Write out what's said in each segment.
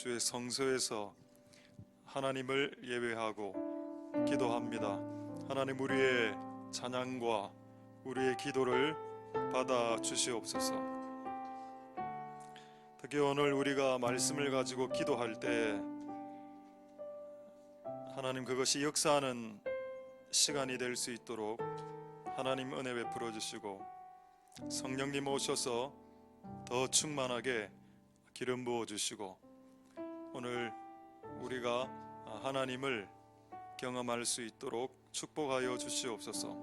주의 성소에서 하나님을 예배하고 기도합니다. 하나님, 우리의 찬양과 우리의 기도를 받아 주시옵소서. 특히 오늘 우리가 말씀을 가지고 기도할 때 하나님, 그것이 역사하는 시간이 될 수 있도록 하나님 은혜 베풀어 주시고, 성령님 오셔서 더 충만하게 기름 부어 주시고, 오늘 우리가 하나님을 경험할 수 있도록 축복하여 주시옵소서.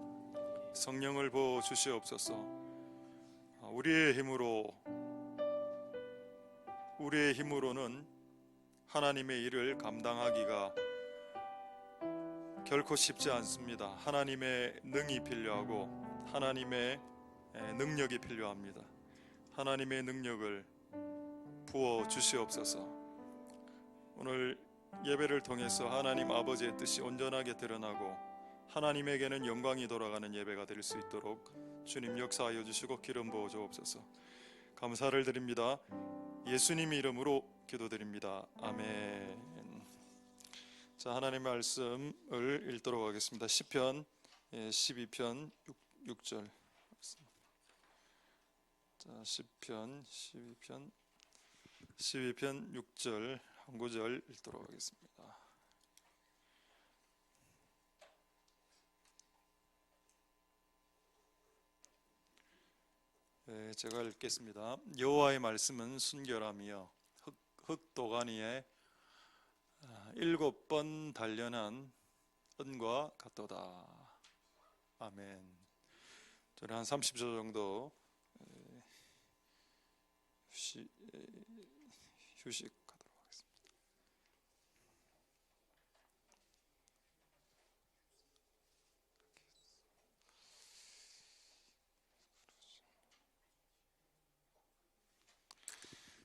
성령을 부어 주시옵소서. 우리의 힘으로는 하나님의 일을 감당하기가 결코 쉽지 않습니다. 하나님의 능이 필요하고 하나님의 능력이 필요합니다. 하나님의 능력을 부어 주시옵소서. 오늘 예배를 통해서 하나님 아버지의 뜻이 온전하게 드러나고 하나님에게는 영광이 돌아가는 예배가 될 수 있도록 주님 역사하여 주시고 기름 부어 주옵소서. 감사를 드립니다. 예수님 이름으로 기도드립니다. 아멘. 자, 하나님의 말씀을 읽도록 하겠습니다. 시편 12편 6절. 자, 시편 12편 6절 한 구절 읽도록 하겠습니다. 제가 읽겠습니다. 여호와의 말씀은 순결함이여 흑도가니에 7번 단련한 은과 같도다. 아멘. 저는 한 30초 정도 휴식하도록 하겠습니다.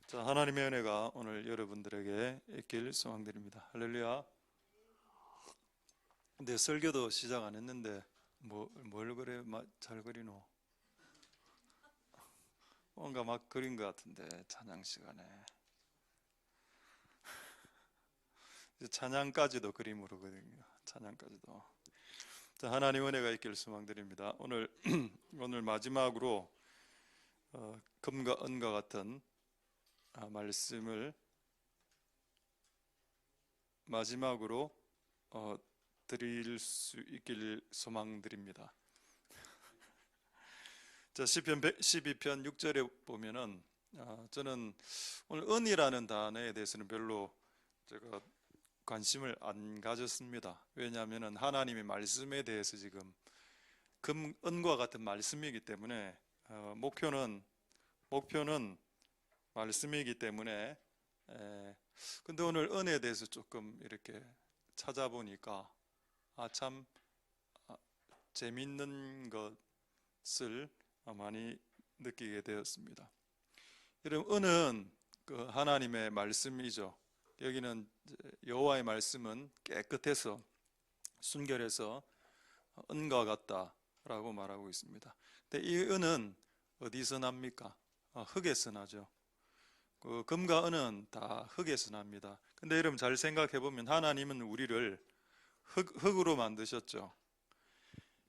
자, 하나님의 은혜가 오늘 여러분들에게 있길 소망드립니다. 할렐루야. 근데 설교도 시작 안 했는데 뭘 그래 잘 그리노? 뭔가 막 그린 것 같은데, 찬양 시간에 찬양까지도 그림으로거든요. 찬양까지도. 자, 하나님 은혜가 있길 소망드립니다. 오늘 마지막으로 금과 은과 같은 말씀을 마지막으로 드릴 수 있길 소망드립니다. 자, 시편 12편 6절에 보면은 저는 오늘 은이라는 단어에 대해서는 별로 제가 관심을 안 가졌습니다. 왜냐하면 하나님의 말씀에 대해서 지금 은과 같은 말씀이기 때문에 목표는 말씀이기 때문에. 근데 오늘 은혜에 대해서 조금 이렇게 찾아보니까 참 재밌는 것을 많이 느끼게 되었습니다. 여러분, 은은 그 하나님의 말씀이죠. 여기는 여호와의 말씀은 깨끗해서 순결해서 은과 같다라고 말하고 있습니다. 근데 이 은은 어디서 납니까? 흙에서 나죠. 그 금과 은은 다 흙에서 납니다. 근데 여러분 잘 생각해 보면 하나님은 우리를 흙으로 만드셨죠.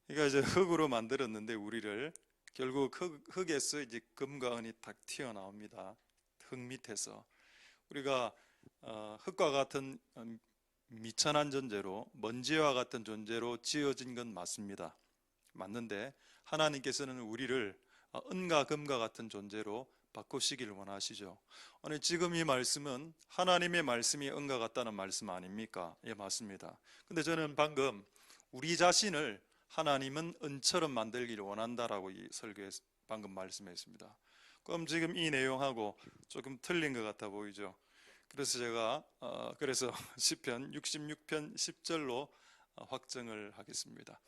그러니까 이제 흙으로 만들었는데 우리를 결국 흙에서 이제 금과 은이 딱 튀어나옵니다. 흙 밑에서 우리가 흙과 같은 미천한 존재로, 먼지와 같은 존재로 지어진 건 맞는데 하나님께서는 우리를 은과 금과 같은 존재로 바꾸시기를 원하시죠. 오늘 지금 이 말씀은 하나님의 말씀이 은과 같다는 말씀 아닙니까? 예, 맞습니다. 근데 저는 방금 우리 자신을 하나님은 은처럼 만들기를 원한다라고 이 설교에 방금 말씀했습니다. 그럼 지금 이 내용하고 조금 틀린 것 같아 보이죠? 그래서 제가 시편 66편 10절로 확정을 하겠습니다.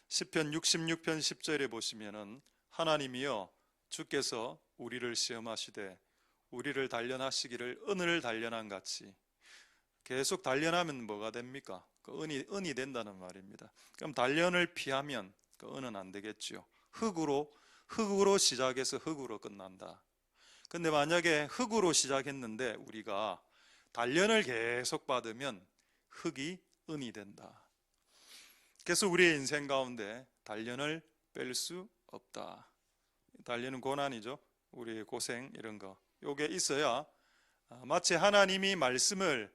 시편 66편 10절에 보시면은 하나님이여 주께서 우리를 시험하시되 우리를 단련하시기를 은을 단련한 같이. 계속 단련하면 뭐가 됩니까? 그 은이 된다는 말입니다. 그럼 단련을 피하면 그 은은 안 되겠죠. 흙으로 시작해서 흙으로 끝난다. 근데 만약에 흙으로 시작했는데 우리가 단련을 계속 받으면 흙이 은이 된다. 그래서 우리의 인생 가운데 단련을 뺄 수 없다. 단련은 고난이죠. 우리의 고생 이런 거 요게 있어야 마치 하나님이 말씀을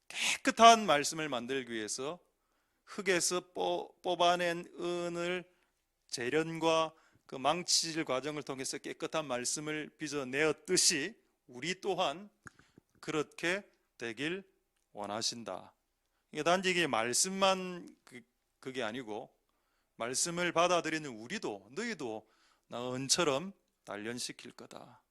깨끗한 말씀을 만들기 위해서 흙에서 뽑아낸 은을 재련과 그 망칠 과정을 통해서 깨끗한 말씀을 빚어내었듯이 우리 또한 그렇게 되길 원하신다. 이게 단지 이게 말씀만 그게 아니고 말씀을 받아들이는 우리도 너희도 나 은처럼 단련시킬 거다.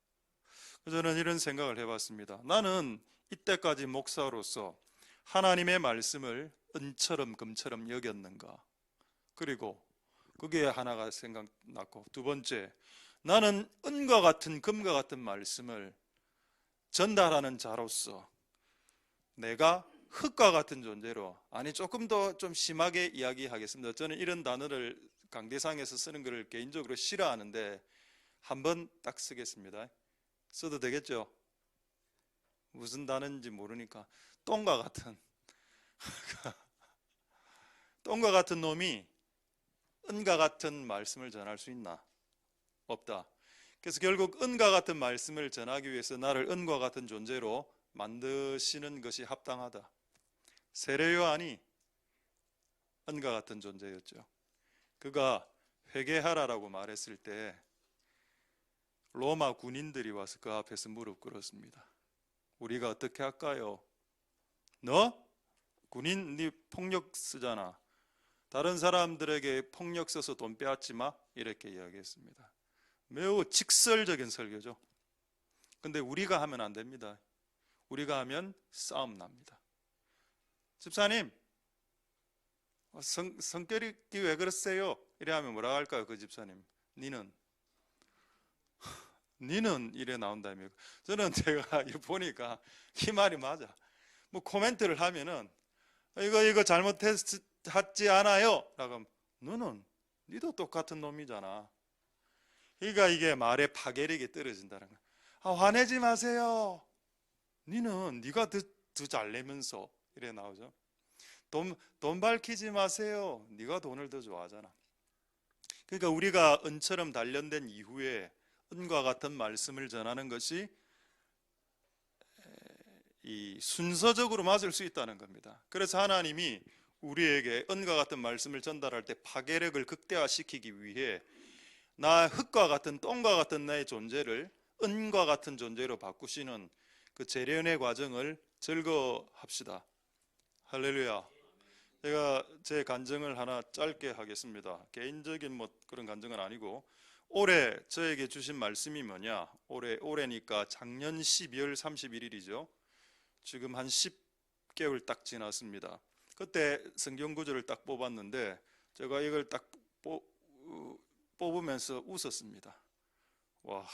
저는 이런 생각을 해봤습니다. 나는 이때까지 목사로서 하나님의 말씀을 은처럼 금처럼 여겼는가? 그리고 그게 하나가 생각났고, 두 번째, 나는 은과 같은 금과 같은 말씀을 전달하는 자로서 내가 흙과 같은 존재로, 아니 조금 더 좀 심하게 이야기하겠습니다. 저는 이런 단어를 강대상에서 쓰는 것을 개인적으로 싫어하는데 한번 딱 쓰겠습니다. 써도 되겠죠? 무슨 단어인지 모르니까 똥과 같은 똥과 같은 놈이 은과 같은 말씀을 전할 수 있나? 없다. 그래서 결국 은과 같은 말씀을 전하기 위해서 나를 은과 같은 존재로 만드시는 것이 합당하다. 세례 요한이 은과 같은 존재였죠. 그가 회개하라라고 말했을 때 로마 군인들이 와서 그 앞에서 무릎 꿇었습니다. 우리가 어떻게 할까요? 너? 군인, 네 폭력 쓰잖아. 다른 사람들에게 폭력 써서 돈 빼앗지 마. 이렇게 이야기했습니다. 매우 직설적인 설교죠. 근데 우리가 하면 안 됩니다. 우리가 하면 싸움 납니다. 집사님, 성격이 왜 그러세요? 이래 하면 뭐라 할까요? 그 집사님, 니는 이래 나온다며. 저는 제가 보니까 이 말이 맞아. 뭐 코멘트를 하면은 이거 잘못했지 않아요? 라고 하면 너는 니도 똑같은 놈이잖아. 그러니까 이게 말의 파괴력이 떨어진다는 거야. 화내지 마세요. 니는 니가 더 잘 내면서 이래 나오죠. 돈 밝히지 마세요. 네가 돈을 더 좋아하잖아. 그러니까 우리가 은처럼 단련된 이후에 은과 같은 말씀을 전하는 것이 이 순서적으로 맞을 수 있다는 겁니다. 그래서 하나님이 우리에게 은과 같은 말씀을 전달할 때 파괴력을 극대화시키기 위해 나 흙과 같은 똥과 같은 나의 존재를 은과 같은 존재로 바꾸시는 그 재련의 과정을 즐거워합시다. 할렐루야. 제가 제 간증을 하나 짧게 하겠습니다. 개인적인 뭐 그런 간증은 아니고 올해 저에게 주신 말씀이 뭐냐? 올해니까 작년 12월 31일이죠. 지금 한 10개월 딱 지났습니다. 그때 성경 구절을 딱 뽑았는데 제가 이걸 딱 뽑으면서 웃었습니다. 와,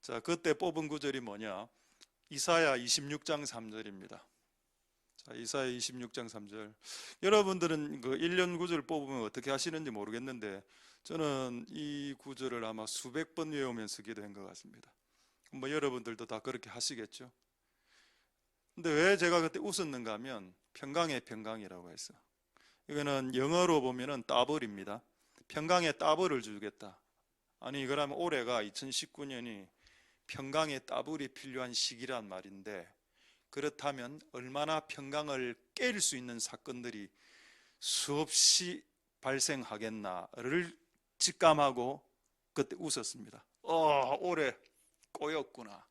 자 그때 뽑은 구절이 뭐냐? 이사야 26장 3절입니다. 자, 이사야 26장 3절. 여러분들은 그 1년 구절 뽑으면 어떻게 하시는지 모르겠는데 저는 이 구절을 아마 수백 번 외우면서 기도한 것 같습니다. 뭐 여러분들도 다 그렇게 하시겠죠? 근데 왜 제가 그때 웃었는가 하면 평강의 평강이라고 했어. 이거는 영어로 보면은 따블입니다. 평강의 따블을 주겠다. 아니 이거라면 올해가 2019년이 평강의 따블이 필요한 시기란 말인데 그렇다면 얼마나 평강을 깰 수 있는 사건들이 수없이 발생하겠나를 직감하고 그때 웃었습니다. 올해 꼬였구나.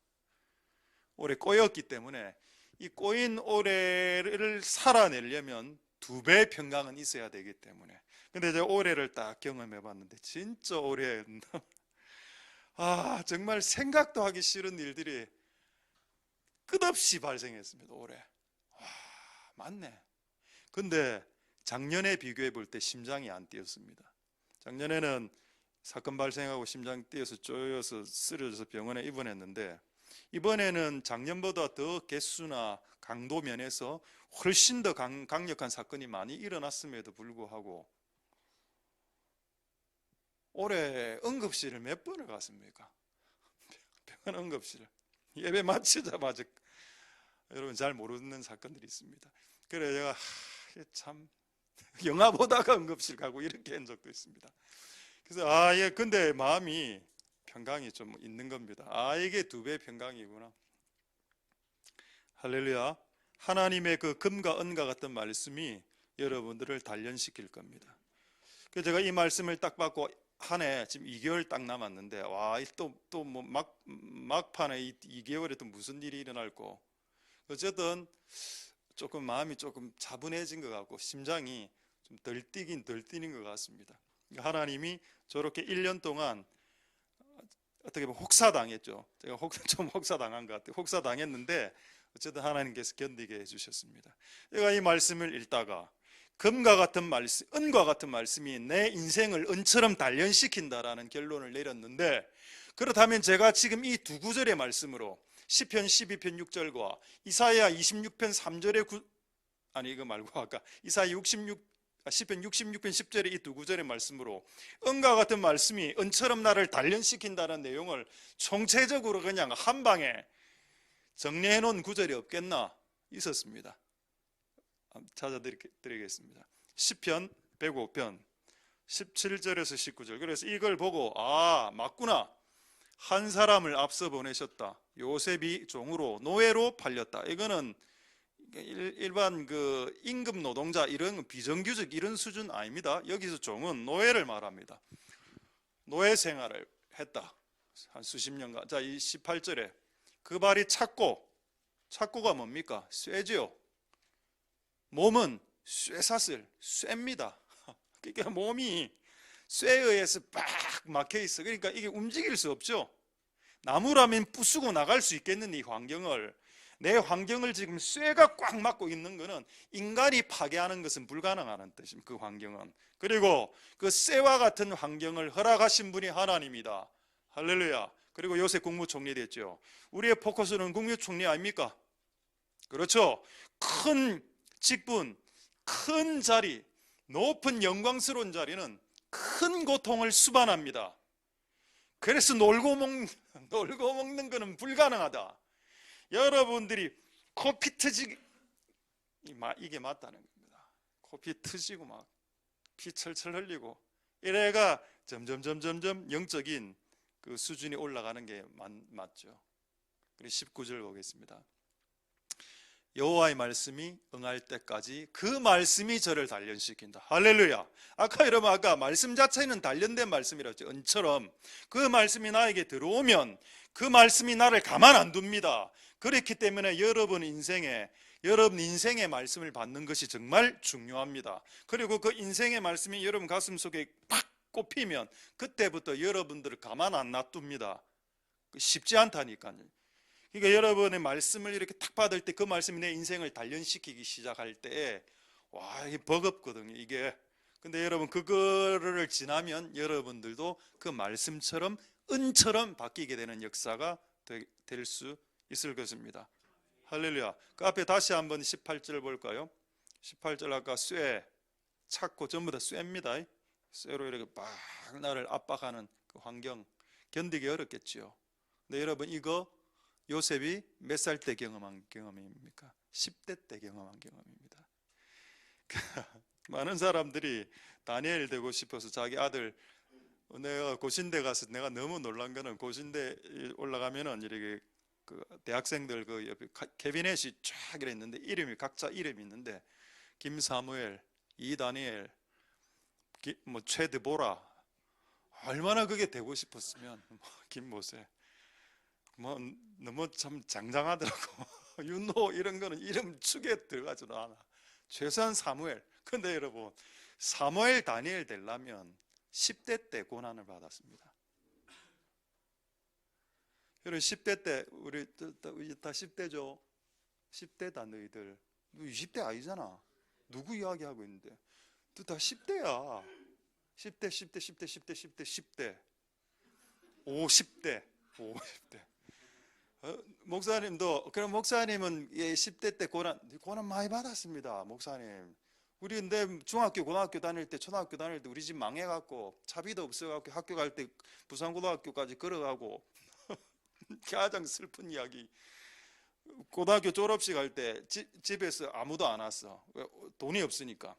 올해 꼬였기 때문에 이 꼬인 올해를 살아내려면 2배 평강은 있어야 되기 때문에. 근데 제가 올해를 딱 경험해 봤는데 진짜 올해 정말 생각도 하기 싫은 일들이 끝없이 발생했습니다. 올해. 맞네. 근데 작년에 비교해 볼 때 심장이 안 뛰었습니다. 작년에는 사건 발생하고 심장 뛰어서 쪼여서 쓰러져서 병원에 입원했는데 이번에는 작년보다 더 개수나 강도 면에서 훨씬 더 강력한 사건이 많이 일어났음에도 불구하고 올해 응급실을 몇 번을 갔습니까? 병원 응급실을 예배 마치자마자 여러분 잘 모르는 사건들이 있습니다. 그래 제가 참 영화 보다가 응급실 가고 이렇게 한 적도 있습니다. 그래서 예, 근데 마음이 평강이 좀 있는 겁니다. 이게 2배 평강이구나. 할렐루야. 하나님의 그 금과 은과 같은 말씀이 여러분들을 단련시킬 겁니다. 그래서 제가 이 말씀을 딱 받고 한 해 지금 2개월 딱 남았는데 또 뭐 막판에 2개월에 또 무슨 일이 일어날고 어쨌든 조금 마음이 조금 차분해진 것 같고 심장이 좀 덜 뛰긴 덜 뛰는 것 같습니다. 하나님이 저렇게 1년 동안 어떻게 보면 혹사당했죠. 제가 좀 혹사당한 것 같아요. 혹사당했는데 어쨌든 하나님께서 견디게 해주셨습니다. 제가 이 말씀을 읽다가 금과 같은 말씀, 은과 같은 말씀이 내 인생을 은처럼 단련시킨다라는 결론을 내렸는데, 그렇다면 제가 지금 이 2구절의 말씀으로 시편 12편 6절과 이사야 26편 3절의 이거 말고 아까 이사야 시편 66편 10절의 이 2구절의 말씀으로 은과 같은 말씀이 은처럼 나를 단련시킨다는 내용을 총체적으로 그냥 한 방에 정리해 놓은 구절이 없겠나 있었습니다. 찾아드리겠습니다. 시편 105편 17절에서 19절. 그래서 이걸 보고 맞구나. 한 사람을 앞서 보내셨다. 요셉이 종으로 노예로 팔렸다. 이거는 일반 그 임금 노동자 이런 비정규직 이런 수준 아닙니다. 여기서 종은 노예를 말합니다. 노예 생활을 했다. 한 수십 년간. 자, 이 18절에 그 발이 착고가 뭡니까? 쇠지요. 몸은 쇠사슬, 쇠입니다. 그러니까 몸이 쇠에 의해서 빡 막혀 있어. 그러니까 이게 움직일 수 없죠. 나무라면 부수고 나갈 수 있겠는 이 환경을, 내 환경을 지금 쇠가 꽉 막고 있는 것은 인간이 파괴하는 것은 불가능하다는 뜻입니다. 그 환경은. 그리고 그 쇠와 같은 환경을 허락하신 분이 하나님이다. 할렐루야. 그리고 요새 국무총리 됐죠. 우리의 포커스는 국무총리 아닙니까? 그렇죠. 큰 직분, 큰 자리, 높은 영광스러운 자리는 큰 고통을 수반합니다. 그래서 놀고 먹는 것은 불가능하다. 여러분들이 코피 터지기, 이게 맞다는 겁니다. 코피 터지고 막 피 철철 흘리고 이래가 점점 영적인 그 수준이 올라가는 게 맞죠. 그리고 19절 보겠습니다. 여호와의 말씀이 응할 때까지 그 말씀이 저를 단련시킨다. 할렐루야. 아까 말씀 자체는 단련된 말씀이라고 했죠. 은처럼 그 말씀이 나에게 들어오면 그 말씀이 나를 가만 안 둡니다. 그렇기 때문에 여러분 인생의 말씀을 받는 것이 정말 중요합니다. 그리고 그 인생의 말씀이 여러분 가슴 속에 팍 꼽히면 그때부터 여러분들을 가만 안 놔둡니다. 쉽지 않다니까요. 그러니까 여러분의 말씀을 이렇게 탁 받을 때 그 말씀이 내 인생을 단련시키기 시작할 때 이게 버겁거든요. 이게. 근데 여러분 그거를 지나면 여러분들도 그 말씀처럼 은처럼 바뀌게 되는 역사가 될 수 있을 것입니다. 할렐루야. 그 앞에 다시 한번 18절 볼까요? 18절 아까 쇠, 찾고 전부 다 쇠입니다. 쇠로 이렇게 막 나를 압박하는 그 환경 견디기 어렵겠지요. 근데 여러분 이거 요셉이 몇 살 때 경험한 경험입니까? 10대 때 경험한 경험입니다. 많은 사람들이 다니엘 되고 싶어서 자기 아들, 내가 고신대 가서 내가 너무 놀란 거는 고신대 올라가면은 이렇게 그 대학생들 그 옆에 캐비넷이 쫙 이랬는데 이름이 각자 이름이 있는데 김사무엘, 이다니엘, 최드보라, 얼마나 그게 되고 싶었으면 김모세 너무 참 장장하더라고. 윤호 이런 거는 이름 축에 들어가지도 않아. 최소한 사무엘. 근데 여러분 사무엘 다니엘 되려면 10대 때 고난을 받았습니다. 여러분 10대 때 우리 다 10대죠. 10대다 너희들. 너 20대 아니잖아. 누구 이야기하고 있는데 너 다 10대야. 10대 50대 목사님도, 그럼 목사님은 10대 때 고난 많이 받았습니다. 목사님 우리 근데 중학교 고등학교 다닐 때 초등학교 다닐 때 우리 집 망해갖고 차비도 없어갖고 학교 갈 때 부산고등학교까지 걸어가고 가장 슬픈 이야기. 고등학교 졸업식 할 때 집에서 아무도 안 왔어. 돈이 없으니까.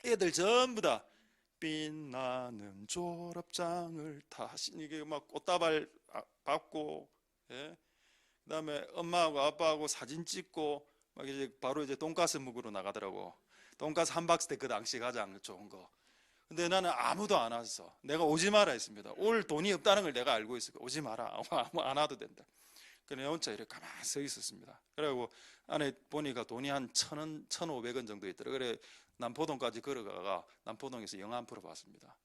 애들 전부 다 빛나는 졸업장을 다시 이게 막 꽃다발 받고, 예? 그다음에 엄마하고 아빠하고 사진 찍고 막 이제 바로 이제 돈가스 먹으러 나가더라고. 돈가스 한 박스 때 그 당시 가장 좋은 거. 근데 나는 아무도 안 왔어. 내가 오지 마라 했습니다. 올 돈이 없다는 걸 내가 알고 있으니까 오지 마라. 안 와도 된다. 그래 혼자 이렇게 가만히 서 있었습니다. 그리고 안에 보니까 돈이 한 1,000원, 1,500원 정도 있더라고요. 그래 남포동까지 걸어가가 남포동에서 영화 한 프로 봤습니다.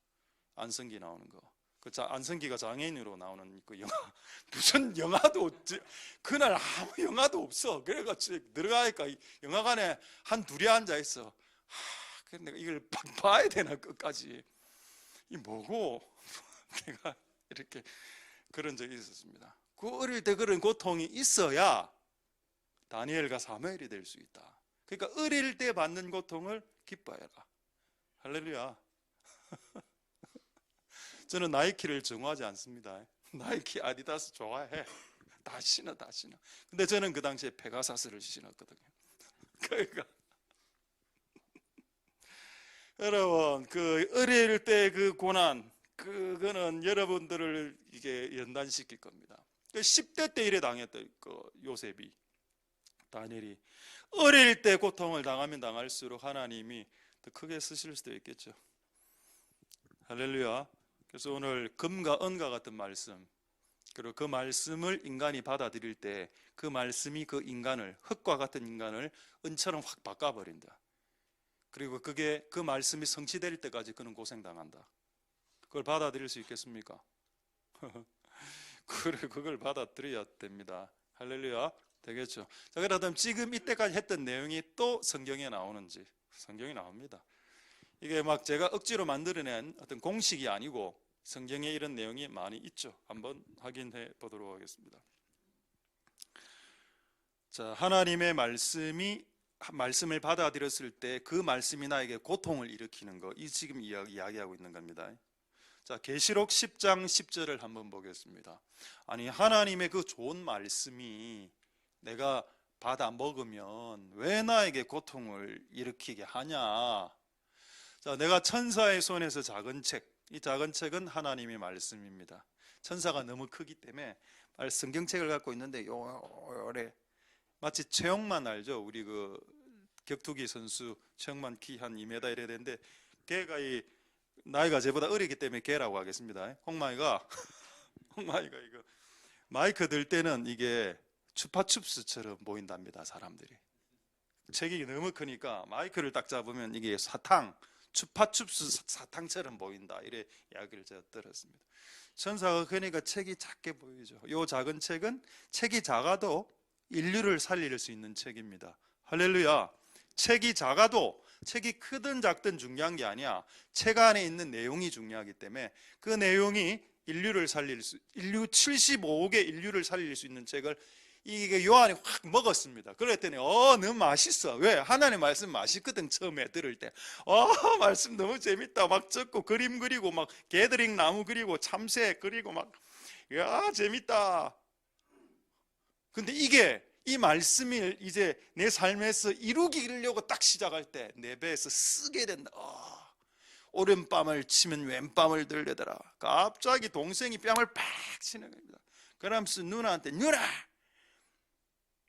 안성기 나오는 거. 그 안성기가 장애인으로 나오는 그 영화. 무슨 영화도 없지. 그날 아무 영화도 없어. 그래가지고 들어가니까 영화관에 한 둘이 앉아 있어. 그래서 내가 이걸 봐야 되나 끝까지. 이 뭐고? 내가 이렇게 그런 적이 있었습니다. 그 어릴 때 그런 고통이 있어야 다니엘과 사무엘이 될 수 있다. 그러니까 어릴 때 받는 고통을 기뻐해라. 할렐루야. 저는 나이키를 정하지 않습니다. 나이키, 아디다스 좋아해. 다 신어. 근데 저는 그 당시에 페가사스를 신었거든요. 그러니까 여러분, 그 어릴 때 그 고난, 그거는 여러분들을 이게 연단시킬 겁니다. 10대 때 이래 당했던 그 요셉이, 다니엘이 어릴 때 고통을 당하면 당할수록 하나님이 더 크게 쓰실 수도 있겠죠. 할렐루야. 그래서 오늘 금과 은과 같은 말씀, 그리고 그 말씀을 인간이 받아들일 때 그 말씀이 그 인간을, 흙과 같은 인간을 은처럼 확 바꿔버린다. 그리고 그게 그 말씀이 성취될 때까지 그는 고생당한다. 그걸 받아들일 수 있겠습니까? 그래, 그걸 받아들여야 됩니다. 할렐루야. 되겠죠. 자, 그러면 지금 이때까지 했던 내용이 또 성경에 나오는지. 성경에 나옵니다. 이게 막 제가 억지로 만들어낸 어떤 공식이 아니고 성경에 이런 내용이 많이 있죠. 한번 확인해 보도록 하겠습니다. 자, 하나님의 말씀을 받아들였을 때 그 말씀이 나에게 고통을 일으키는 거, 이 지금 이야기하고 있는 겁니다. 자, 계시록 10장 10절을 한번 보겠습니다. 아니, 하나님의 그 좋은 말씀이 내가 받아 먹으면 왜 나에게 고통을 일으키게 하냐? 자, 내가 천사의 손에서 작은 책, 이 작은 책은 하나님의 말씀입니다. 천사가 너무 크기 때문에 성경책을 갖고 있는데 요래 마치 최영만 알죠? 우리 그 격투기 선수 최영만 키 한 2m 이래야 되는데 걔가 이 나이가 저보다 어리기 때문에 걔라고 하겠습니다. 홍마이가 이거 마이크 들 때는 이게 추파춥스처럼 보인답니다. 사람들이. 책이 너무 크니까 마이크를 딱 잡으면 이게 추파춥스 사탕처럼 보인다. 이래 이야기를 제가 들었습니다. 천사가 그러니까 책이 작게 보이죠. 이 작은 책은 책이 작아도 인류를 살릴 수 있는 책입니다. 할렐루야. 책이 작아도 책이 크든 작든 중요한 게 아니야. 책 안에 있는 내용이 중요하기 때문에 그 내용이 인류 75억의 인류를 살릴 수 있는 책을 이게 요한이 확 먹었습니다. 그랬더니 너무 맛있어. 왜? 하나님 말씀 맛있거든. 처음에 들을 때 말씀 너무 재밌다. 막 적고 그림 그리고 막 게더링 나무 그리고 참새 그리고 막 야 재밌다. 근데 이 말씀을 이제 내 삶에서 이루기려고 딱 시작할 때 내 배에서 쓰게 된다. 오른밤을 치면 왼밤을 들려더라. 갑자기 동생이 뺨을 팍 치는 겁니다. 그러면서 누나한테 누나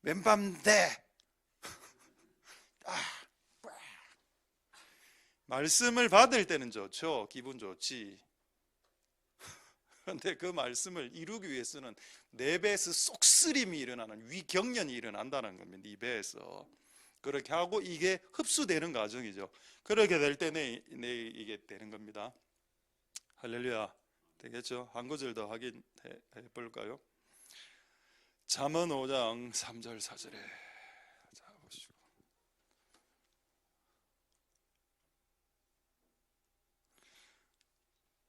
왼밤 돼. 말씀을 받을 때는 좋죠. 기분 좋지. 그런데 그 말씀을 이루기 위해서는 내 배에서 쏙쓰림이 일어나는 위경련이 일어난다는 겁니다. 네 배에서. 그렇게 하고 이게 흡수되는 과정이죠. 그렇게 될 때 이게 되는 겁니다. 할렐루야. 되겠죠? 한 구절 더 확인해 볼까요? 잠언 5장 3절 4절에 자 보시고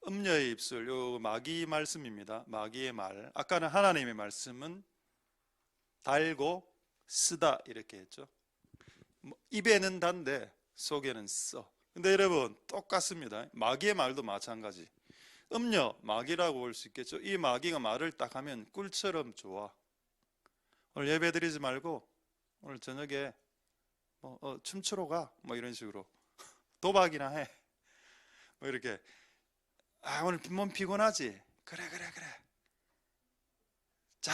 음녀의 입술, 요 마귀 말씀입니다. 마귀의 말. 아까는 하나님의 말씀은 달고 쓰다 이렇게 했죠. 입에는 단데 속에는 써. 근데 여러분 똑같습니다. 마귀의 말도 마찬가지. 음녀, 마귀라고 볼 수 있겠죠. 이 마귀가 말을 딱 하면 꿀처럼 좋아. 오늘 예배 드리지 말고 오늘 저녁에 춤추러 가, 뭐 이런 식으로 도박이나 해, 뭐 이렇게. 오늘 몸 피곤하지? 그래. 자.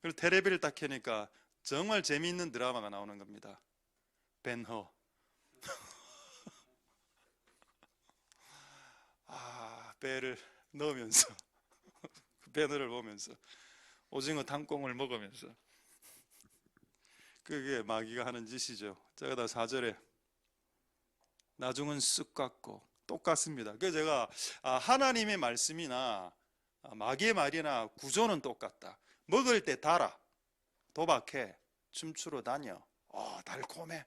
그리고 테레비를 딱 켜니까 정말 재미있는 드라마가 나오는 겁니다. 벤허. 배를 넣으면서 배너를 보면서 오징어 땅콩을 먹으면서, 그게 마귀가 하는 짓이죠. 제가 다 4절에 나중은 쑥 같고 똑같습니다. 그래서 제가 하나님의 말씀이나 마귀의 말이나 구조는 똑같다. 먹을 때 달아, 도박해, 춤추러 다녀, 달콤해.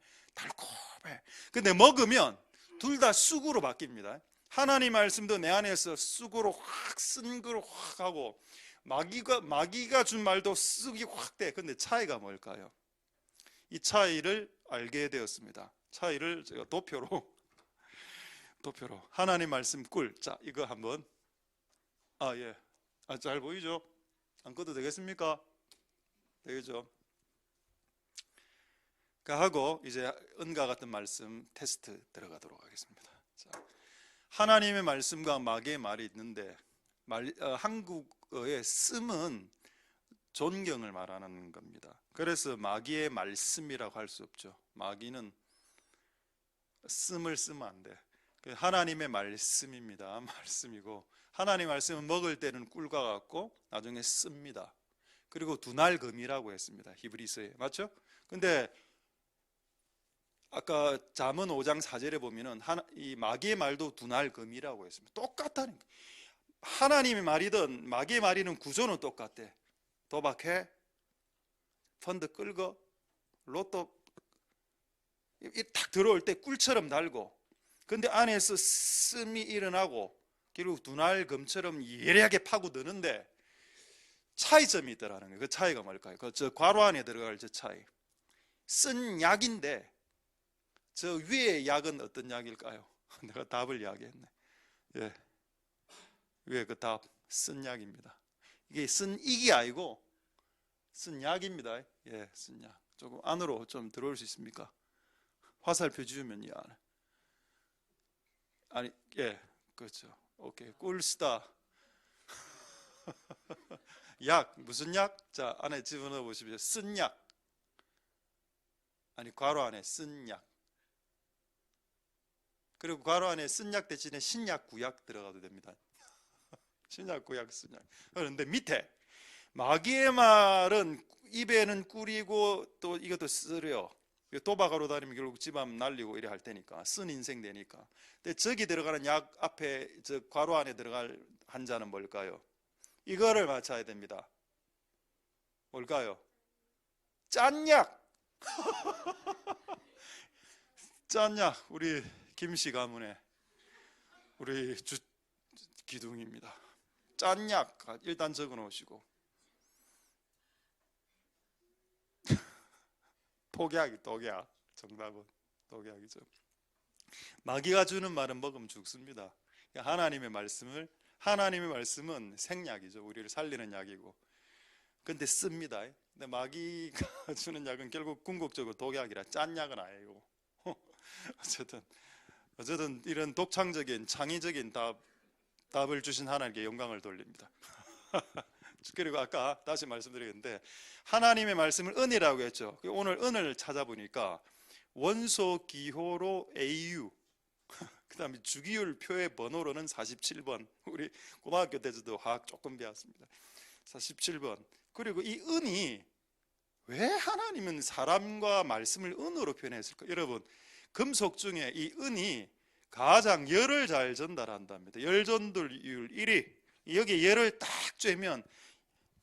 근데 먹으면 둘 다 쑥으로 바뀝니다. 하나님 말씀도 내 안에서 쑥으로 확, 쓴 거로 확 하고, 마귀가 준 말도 쑥이 확 돼. 근데 차이가 뭘까요? 이 차이를 알게 되었습니다. 차이를 제가 도표로 하나님 말씀 꿀. 자, 이거 한번. 예. 잘 보이죠? 안 꺼도 되겠습니까? 되겠죠? 하고 이제 은과 같은 말씀 테스트 들어가도록 하겠습니다. 자, 하나님의 말씀과 마귀의 말이 있는데, 한국어의 씀은 존경을 말하는 겁니다. 그래서 마귀의 말씀이라고 할 수 없죠. 마귀는 씀을 쓰면 안 돼. 하나님의 말씀입니다. 말씀이고, 하나님 말씀은 먹을 때는 꿀과 같고 나중에 씁니다. 그리고 두날금이라고 했습니다. 히브리서에. 맞죠? 근데 아까 잠언 5장 4절에 보면은 이 마귀의 말도 두날금이라고 했습니다. 똑같다는 거예요. 하나님의 말이든 마귀의 말이든 구조는 똑같대. 도박해, 펀드 끌고, 로또 딱 들어올 때 꿀처럼 달고, 근데 안에서 씀이 일어나고 결국 두날금처럼 예리하게 파고드는데 차이점이 있더라는 거예요. 그 차이가 뭘까요? 저 괄호 안에 들어갈 저 차이. 쓴 약인데 저 위에 약은 어떤 약일까요? 내가 답을 이야기했네. 예, 위에 그 답, 쓴 약입니다. 이게 쓴 익이 아니고 쓴 약입니다. 예, 쓴 약. 조금 안으로 좀 들어올 수 있습니까? 화살표 지우면 이 안에. 아니, 예, 그렇죠. 오케이, 꿀스타. 약, 무슨 약? 자, 안에 집어넣어 보십시오. 쓴 약. 아니, 괄호 안에 쓴 약. 그리고 괄호 안에 쓴 약 대신에 신약, 구약 들어가도 됩니다. 신약, 구약, 쓴 약. 그런데 밑에 마귀의 말은 입에는 꿀이고 또 이것도 쓰려. 도박하러 다니면 결국 집안 날리고 이래 할 테니까, 쓴 인생 되니까. 근데 저기 들어가는 약 앞에 저 괄호 안에 들어갈 한자는 뭘까요? 이거를 맞춰야 됩니다. 뭘까요? 짠약. 짠약. 우리 김씨 가문의 우리 주 기둥입니다. 짠약 일단 적어 놓으시고. 독약. 정답은 독약이죠. 마귀가 주는 말은 먹으면 죽습니다. 하나님의 말씀은 생약이죠. 우리를 살리는 약이고. 근데 씁니다. 근데 마귀가 주는 약은 결국 궁극적으로 독약이라 짠약은 아니고. 어쨌든 이런 독창적인 창의적인 답을 주신 하나님께 영광을 돌립니다. 그리고 아까 다시 말씀드리는데, 하나님의 말씀을 은이라고 했죠. 오늘 은을 찾아보니까 원소 기호로 AU, 그 다음에 주기율표의 번호로는 47번. 우리 고등학교 때도 화학 조금 배웠습니다. 47번. 그리고 이 은이 왜 하나님은 사람과 말씀을 은으로 표현했을까? 여러분, 금속 중에 이 은이 가장 열을 잘 전달한답니다. 열 전도율 1위. 여기 열을 딱 쬐면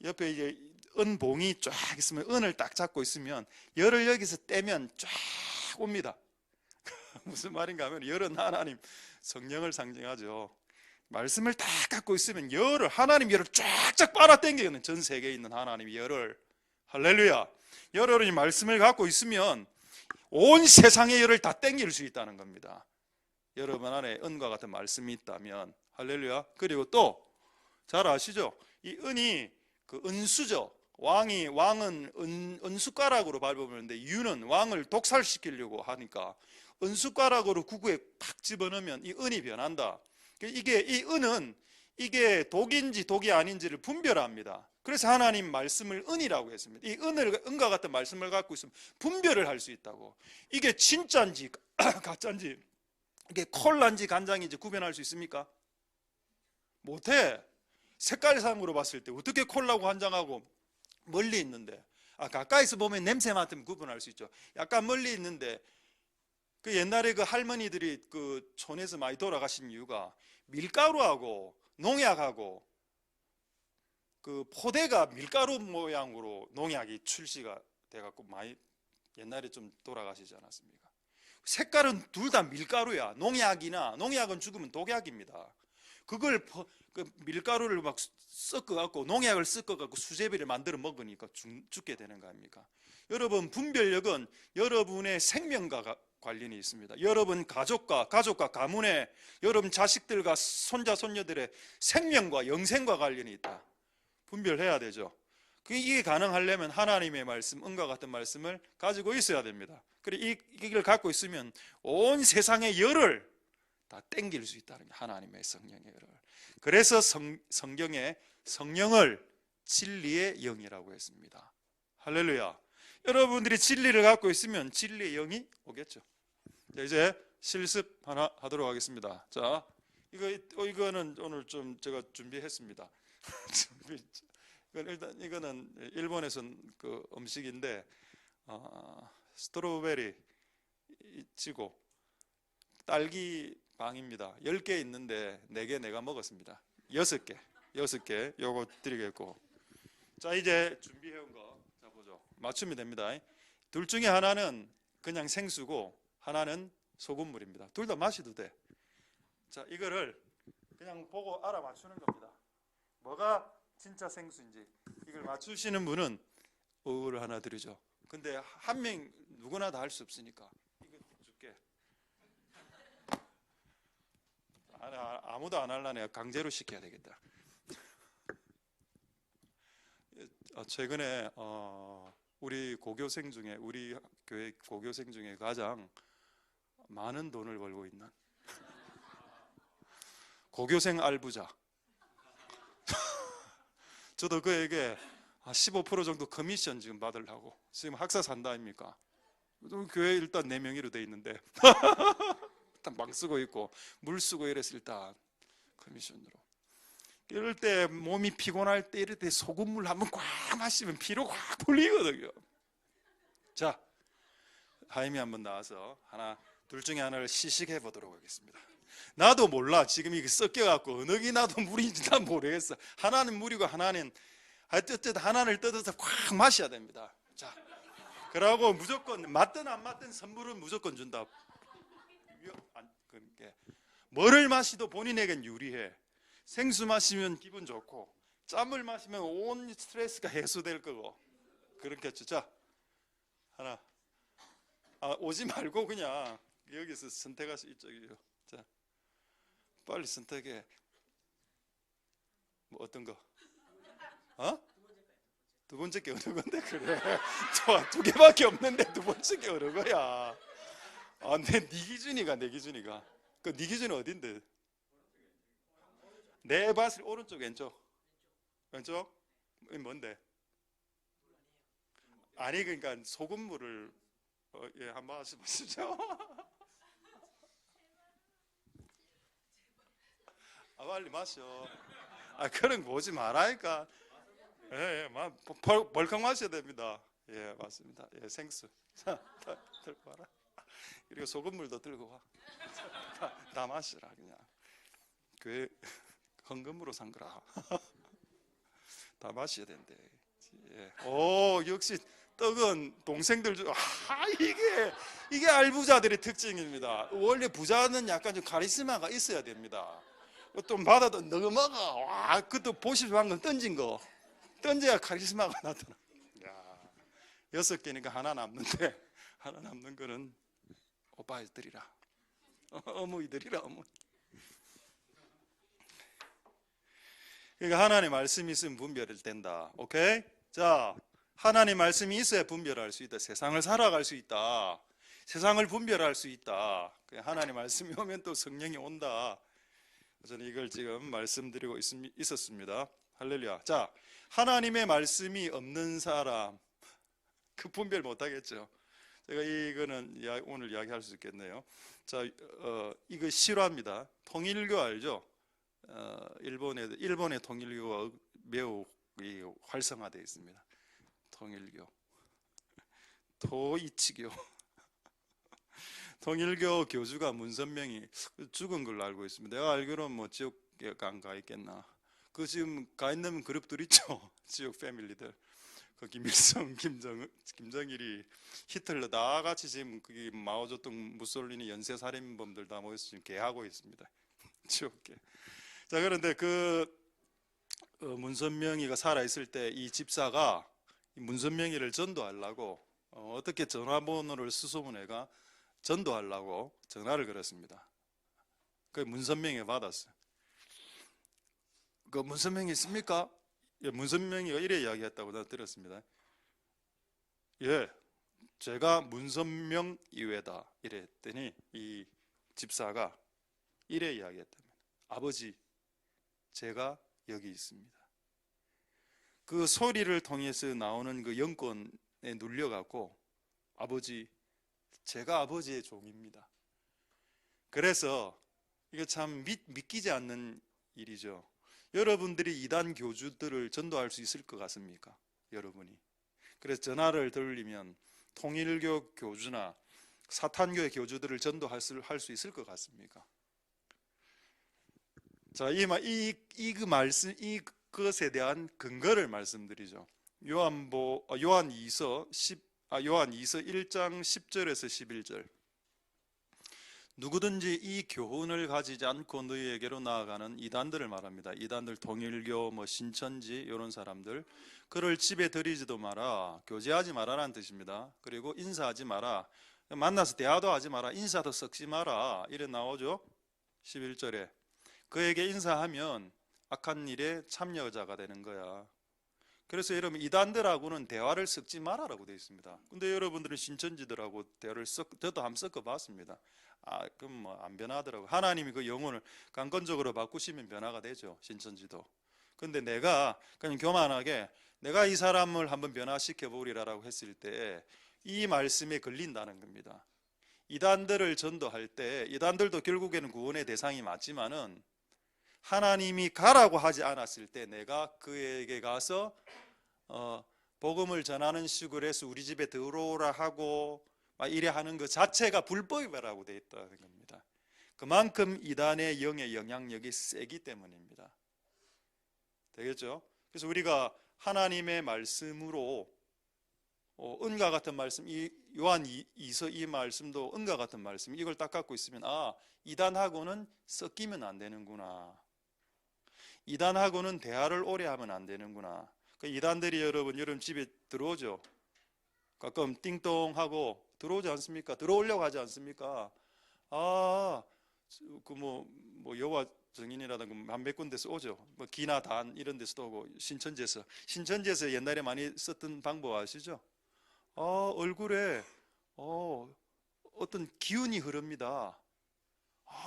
옆에 이제 은봉이 쫙 있으면, 은을 딱 잡고 있으면 열을 여기서 떼면 쫙 옵니다. 무슨 말인가 하면 열은 하나님 성령을 상징하죠. 말씀을 딱 갖고 있으면 하나님 열을 쫙쫙 빨아당기는, 전 세계에 있는 하나님의 열을. 할렐루야. 열을, 이 말씀을 갖고 있으면 온 세상의 열을 다 당길 수 있다는 겁니다. 여러분 안에 은과 같은 말씀이 있다면. 할렐루야. 그리고 또 잘 아시죠? 이 은이 그 은수저, 왕은 은숟가락으로 밟으면데 유는 왕을 독살시키려고 하니까 은숟가락으로 구구에 팍 집어넣으면 이 은이 변한다. 이 은은 이게 독인지 독이 아닌지를 분별합니다. 그래서 하나님 말씀을 은이라고 했습니다. 이 은과 같은 말씀을 갖고 있으면 분별을 할 수 있다고. 이게 진짜인지 가짜인지, 이게 콜라인지 간장인지 구별할 수 있습니까? 못해. 색깔상으로 봤을 때 어떻게 콜라고 간장하고 멀리 있는데, 가까이서 보면 냄새 맡으면 구분할 수 있죠. 약간 멀리 있는데, 그 옛날에 그 할머니들이 그 촌에서 많이 돌아가신 이유가 밀가루하고 농약하고 그 포대가 밀가루 모양으로 농약이 출시가 돼갖고 많이 옛날에 좀 돌아가시지 않았습니까? 색깔은 둘 다 밀가루야. 농약은 죽으면 독약입니다. 그걸 그 밀가루를 막 섞어갖고 농약을 섞어갖고 수제비를 만들어 먹으니까 죽게 되는 거 아닙니까? 여러분, 분별력은 여러분의 생명과 관련이 있습니다. 여러분 가족과 가문의 여러분 자식들과 손자 손녀들의 생명과 영생과 관련이 있다. 분별해야 되죠. 이게 가능하려면 하나님의 말씀, 은과 같은 말씀을 가지고 있어야 됩니다. 그래, 이걸 갖고 있으면 온 세상의 열을 다 땡길 수 있다는 게 하나님의 성령의 열을. 그래서 성경에 성령을 진리의 영이라고 했습니다. 할렐루야. 여러분들이 진리를 갖고 있으면 진리의 영이 오겠죠. 이제 실습 하나 하도록 하겠습니다. 자, 이거는 오늘 좀 제가 준비했습니다. 이거는 일본에서 그 음식인데, 스트로베리 치고 딸기 빵입니다. 10개 있는데 4개 내가 먹었습니다. 6개 요거 드리겠고, 자, 이제 준비해온 거 자 보죠. 맞추면 됩니다. 둘 중에 하나는 그냥 생수고 하나는 소금물입니다. 둘 다 마셔도 돼. 자, 이거를 그냥 보고 알아맞추는 겁니다. 뭐가 진짜 생수인지. 이걸 맞추시는 분은 어를 하나 드리죠. 근데 한 명 누구나 다 할 수 없으니까 이거 줄게. 아무도 안 할라네. 강제로 시켜야 되겠다. 최근에 우리 고교생 중에, 우리 교회 고교생 중에 가장 많은 돈을 벌고 있는 고교생 알부자. 저도 그에게 15% 정도 커미션 지금 받으려고 지금 학사 산다 아닙니까? 교회 일단 내 명의로 돼 있는데 일단 방 쓰고 있고 물 쓰고 이래서 일단 커미션으로. 이럴 때 몸이 피곤할 때, 이럴 때 소금물 한번 꽉 마시면 피로 확 풀리거든요. 자, 하임이 한번 나와서 둘 중에 하나를 시식해 보도록 하겠습니다. 나도 몰라. 지금 이게 섞여갖고 어느 게 나도 물인지 난 모르겠어. 하나는 물이고 하나는 어쨌든 하나를 뜯어서 꽉 마셔야 됩니다. 자, 그러고 무조건 맞든 안 맞든 선물은 무조건 준다. 뭐를 마시도 본인에겐 유리해. 생수 마시면 기분 좋고 짬을 마시면 온 스트레스가 해소될 거고 그렇겠죠. 자, 하나. 오지 말고 그냥 여기서 선택하시. 이쪽이요. 자, 빨리 선택해. 뭐 어떤 거? 두 번째 게 어느 건데? 그래. 두 개밖에 없는데 두 번째 게 어느 거야? 네 기준이가. 네 기준은 어딘데? 내 봤을 오른쪽 왼쪽? 뭔데? 아니, 그러니까 소금물을 한번 마시죠. 빨리 마셔. 그런 거 보지 말라니까. 벌컥 마셔야 됩니다. 예, 맞습니다. 예, 생수. 자, 들고 와라. 그리고 소금물도 들고 와. 다 마시라 그냥. 그 헌금으로 산 거라. 다 마셔야 된대. 예. 오, 역시 떡은 동생들 중 이게 알부자들의 특징입니다. 원래 부자는 약간 좀 카리스마가 있어야 됩니다. 또 받아도 너가 먹어. 그것도 보시면 방금 던진 거 던져야 카리스마가 나타나. 6개니까 하나 남는데, 하나 남는 거는 오빠들이라, 어머니들이라. 그러니까 하나님의 말씀이 있으면 분별이 된다. 오케이? 자, 하나님 말씀이 있어야 분별할 수 있다. 세상을 살아갈 수 있다. 세상을 분별할 수 있다. 하나님 말씀이 오면 또 성령이 온다. 저는 이걸 지금 말씀드리고 있었습니다. 할렐루야. 자, 하나님의 말씀이 없는 사람 그 분별 못하겠죠. 제가 이거는 오늘 이야기할 수 있겠네요. 자, 이거 실화입니다. 통일교 알죠? 일본의 통일교가 매우 활성화되어 있습니다. 통일교, 토이치교. 통일교 교주가 문선명이 죽은 걸로 알고 있습니다. 내가 알기로는 뭐 지옥에 가 있겠나. 그 지금 가 있는 그룹들 있죠. 지옥 패밀리들. 그 김일성, 김정일이, 히틀러 다 같이 지금 거기 마오쩌둥, 무솔리니 연쇄살인범들 다 모여서 지금 개하고 있습니다. 지옥계. 자, 그런데 문선명이가 살아 있을 때 이 집사가 문선명이를 전도하려고 어떻게 전화번호를 수소문해가 전도하려고 전화를 걸었습니다. 그 문선명이 받았어요. 그 문선명이 있습니까? 예, 문선명이가 이래 이야기했다고 내가 들었습니다. 예, 제가 문선명 이외다 이래 했더니 이 집사가 이래 이야기했답니다. 아버지, 제가 여기 있습니다. 그 소리를 통해서 나오는 그 영권에 눌려갖고 아버지, 제가 아버지의 종입니다. 그래서 이거 참 믿기지 않는 일이죠. 여러분들이 이단 교주들을 전도할 수 있을 것 같습니까? 여러분이. 그래서 전화를 돌리면 통일교 교주나 사탄교의 교주들을 전도할 수 있을 것 같습니까? 자, 이것에 대한 근거를 말씀드리죠. 요한2서 1장 10절에서 11절. 누구든지 이 교훈을 가지지 않고 너희에게로 나아가는 이단들을 말합니다. 이단들, 통일교, 신천지 이런 사람들. 그를 집에 들이지도 마라. 교제하지 마라라는 뜻입니다. 그리고 인사하지 마라. 만나서 대화도 하지 마라. 인사도 섞지 마라. 이래 나오죠. 11절에. 그에게 인사하면 악한 일에 참여자가 되는 거야. 그래서 여러분, 이단들하고는 대화를 섞지 마라라고 되어 있습니다. 근데 여러분들은 신천지들하고 대화를 저도 한번 섞어봤습니다. 그럼 안 변하더라고. 하나님이 그 영혼을 강건적으로 바꾸시면 변화가 되죠. 신천지도. 근데 내가 그냥 교만하게 내가 이 사람을 한번 변화시켜 보리라라고 했을 때 이 말씀에 걸린다는 겁니다. 이단들을 전도할 때 이단들도 결국에는 구원의 대상이 맞지만은 하나님이 가라고 하지 않았을 때 내가 그에게 가서 복음을 전하는 식으로 해서 우리 집에 들어오라 하고 이래 하는 것 자체가 불법이라고 되어 있다는 겁니다. 그만큼 이단의 영의 영향력이 세기 때문입니다. 되겠죠? 그래서 우리가 하나님의 말씀으로 은과 같은 말씀, 이 요한 2서 이 말씀도 은과 같은 말씀, 이걸 딱 갖고 있으면 이단하고는 섞이면 안 되는구나. 이단하고는 대화를 오래 하면 안 되는구나. 그 이단들이 여러분 집에 들어오죠. 가끔 띵동하고 들어오지 않습니까? 들어오려고 하지 않습니까? 여호와 증인이라든가 한 몇 군데서 오죠. 기나 단 이런 데서도 오고 신천지에서 옛날에 많이 썼던 방법 아시죠? 얼굴에 어떤 기운이 흐릅니다.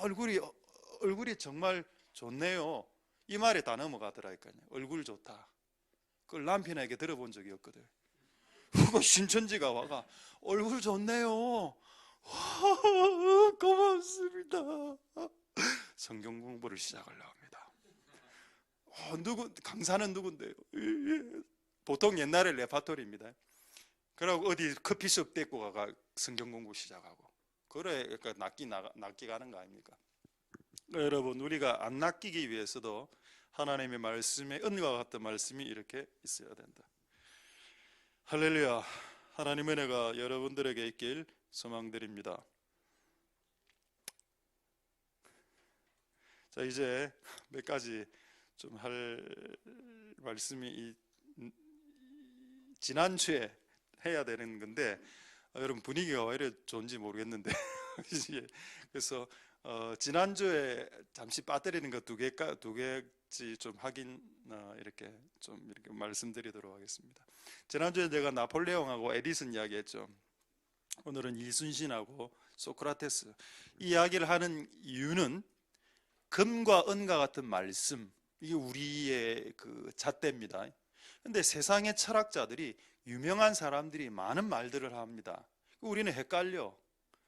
얼굴이 정말 좋네요. 이 말에 다 넘어가더라니까요. 얼굴 좋다. 그걸 남편에게 들어본 적이 없거든. 신천지가 와가 얼굴 좋네요. 고맙습니다. 성경 공부를 시작하려고 합니다. 강사는 누군데요? 보통 옛날에 레파토리입니다. 그러고 어디 커피숍 데리고 가가 성경 공부 시작하고 그래, 그러니까 낚기 가는 거 아닙니까? 여러분, 우리가 안 낚이기 위해서도 하나님의 말씀에 은과 같은 말씀이 이렇게 있어야 된다. 할렐루야. 하나님의 은혜가 여러분들에게 있길 소망드립니다. 자, 이제 몇 가지 좀 할 말씀이 지난주에 해야 되는 건데 여러분 분위기가 왜 이렇게 좋은지 모르겠는데 그래서 지난주에 잠시 빠뜨리는 거 두 개 될지 좀 확인 이렇게 좀 이렇게 말씀드리도록 하겠습니다. 지난주에 제가 나폴레옹하고 에디슨 이야기했죠. 오늘은 이순신하고 소크라테스 이야기를 하는 이유는 금과 은과 같은 말씀, 이게 우리의 그 잣대입니다. 근데 세상의 철학자들이, 유명한 사람들이 많은 말들을 합니다. 우리는 헷갈려.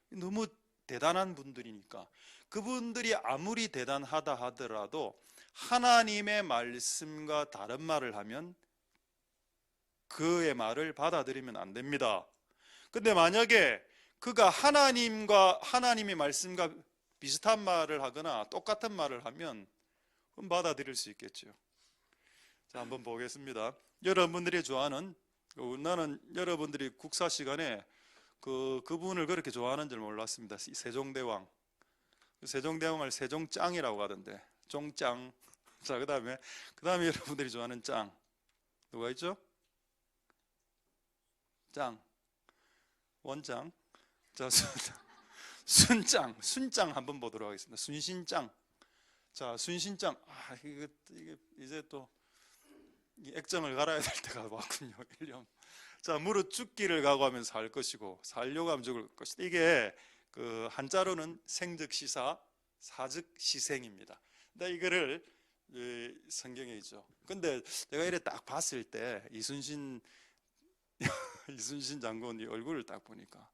너무 대단한 분들이니까. 그분들이 아무리 대단하다 하더라도 하나님의 말씀과 다른 말을 하면 그의 말을 받아들이면 안 됩니다. 근데 만약에 그가 하나님의 말씀과 비슷한 말을 하거나 똑같은 말을 하면 그럼 받아들일 수 있겠죠. 자, 한번 보겠습니다. 여러분들이 좋아하는, 나는 여러분들이 국사 시간에 그분을 그렇게 좋아하는 줄 몰랐습니다. 세종대왕. 세종대왕을 세종짱이라고 하던데, 종짱. 자, 그 다음에 여러분들이 좋아하는 짱 누가 있죠? 짱, 원짱. 자, 순짱 한번 보도록 하겠습니다. 순신짱. 자, 순신짱. 이게 이제 또 액정을 갈아야 될 때가 왔군요. 1년. 자, 무릇 죽기를 각오하면 살 것이고 살려고 하면 죽을 것이다. 이게 그 한자로는 생즉시사, 사즉시생입니다. 근데 이거를 성경에 있죠. 근데 내가 이래 딱 봤을 때 이순신 장군이 얼굴을 딱 보니까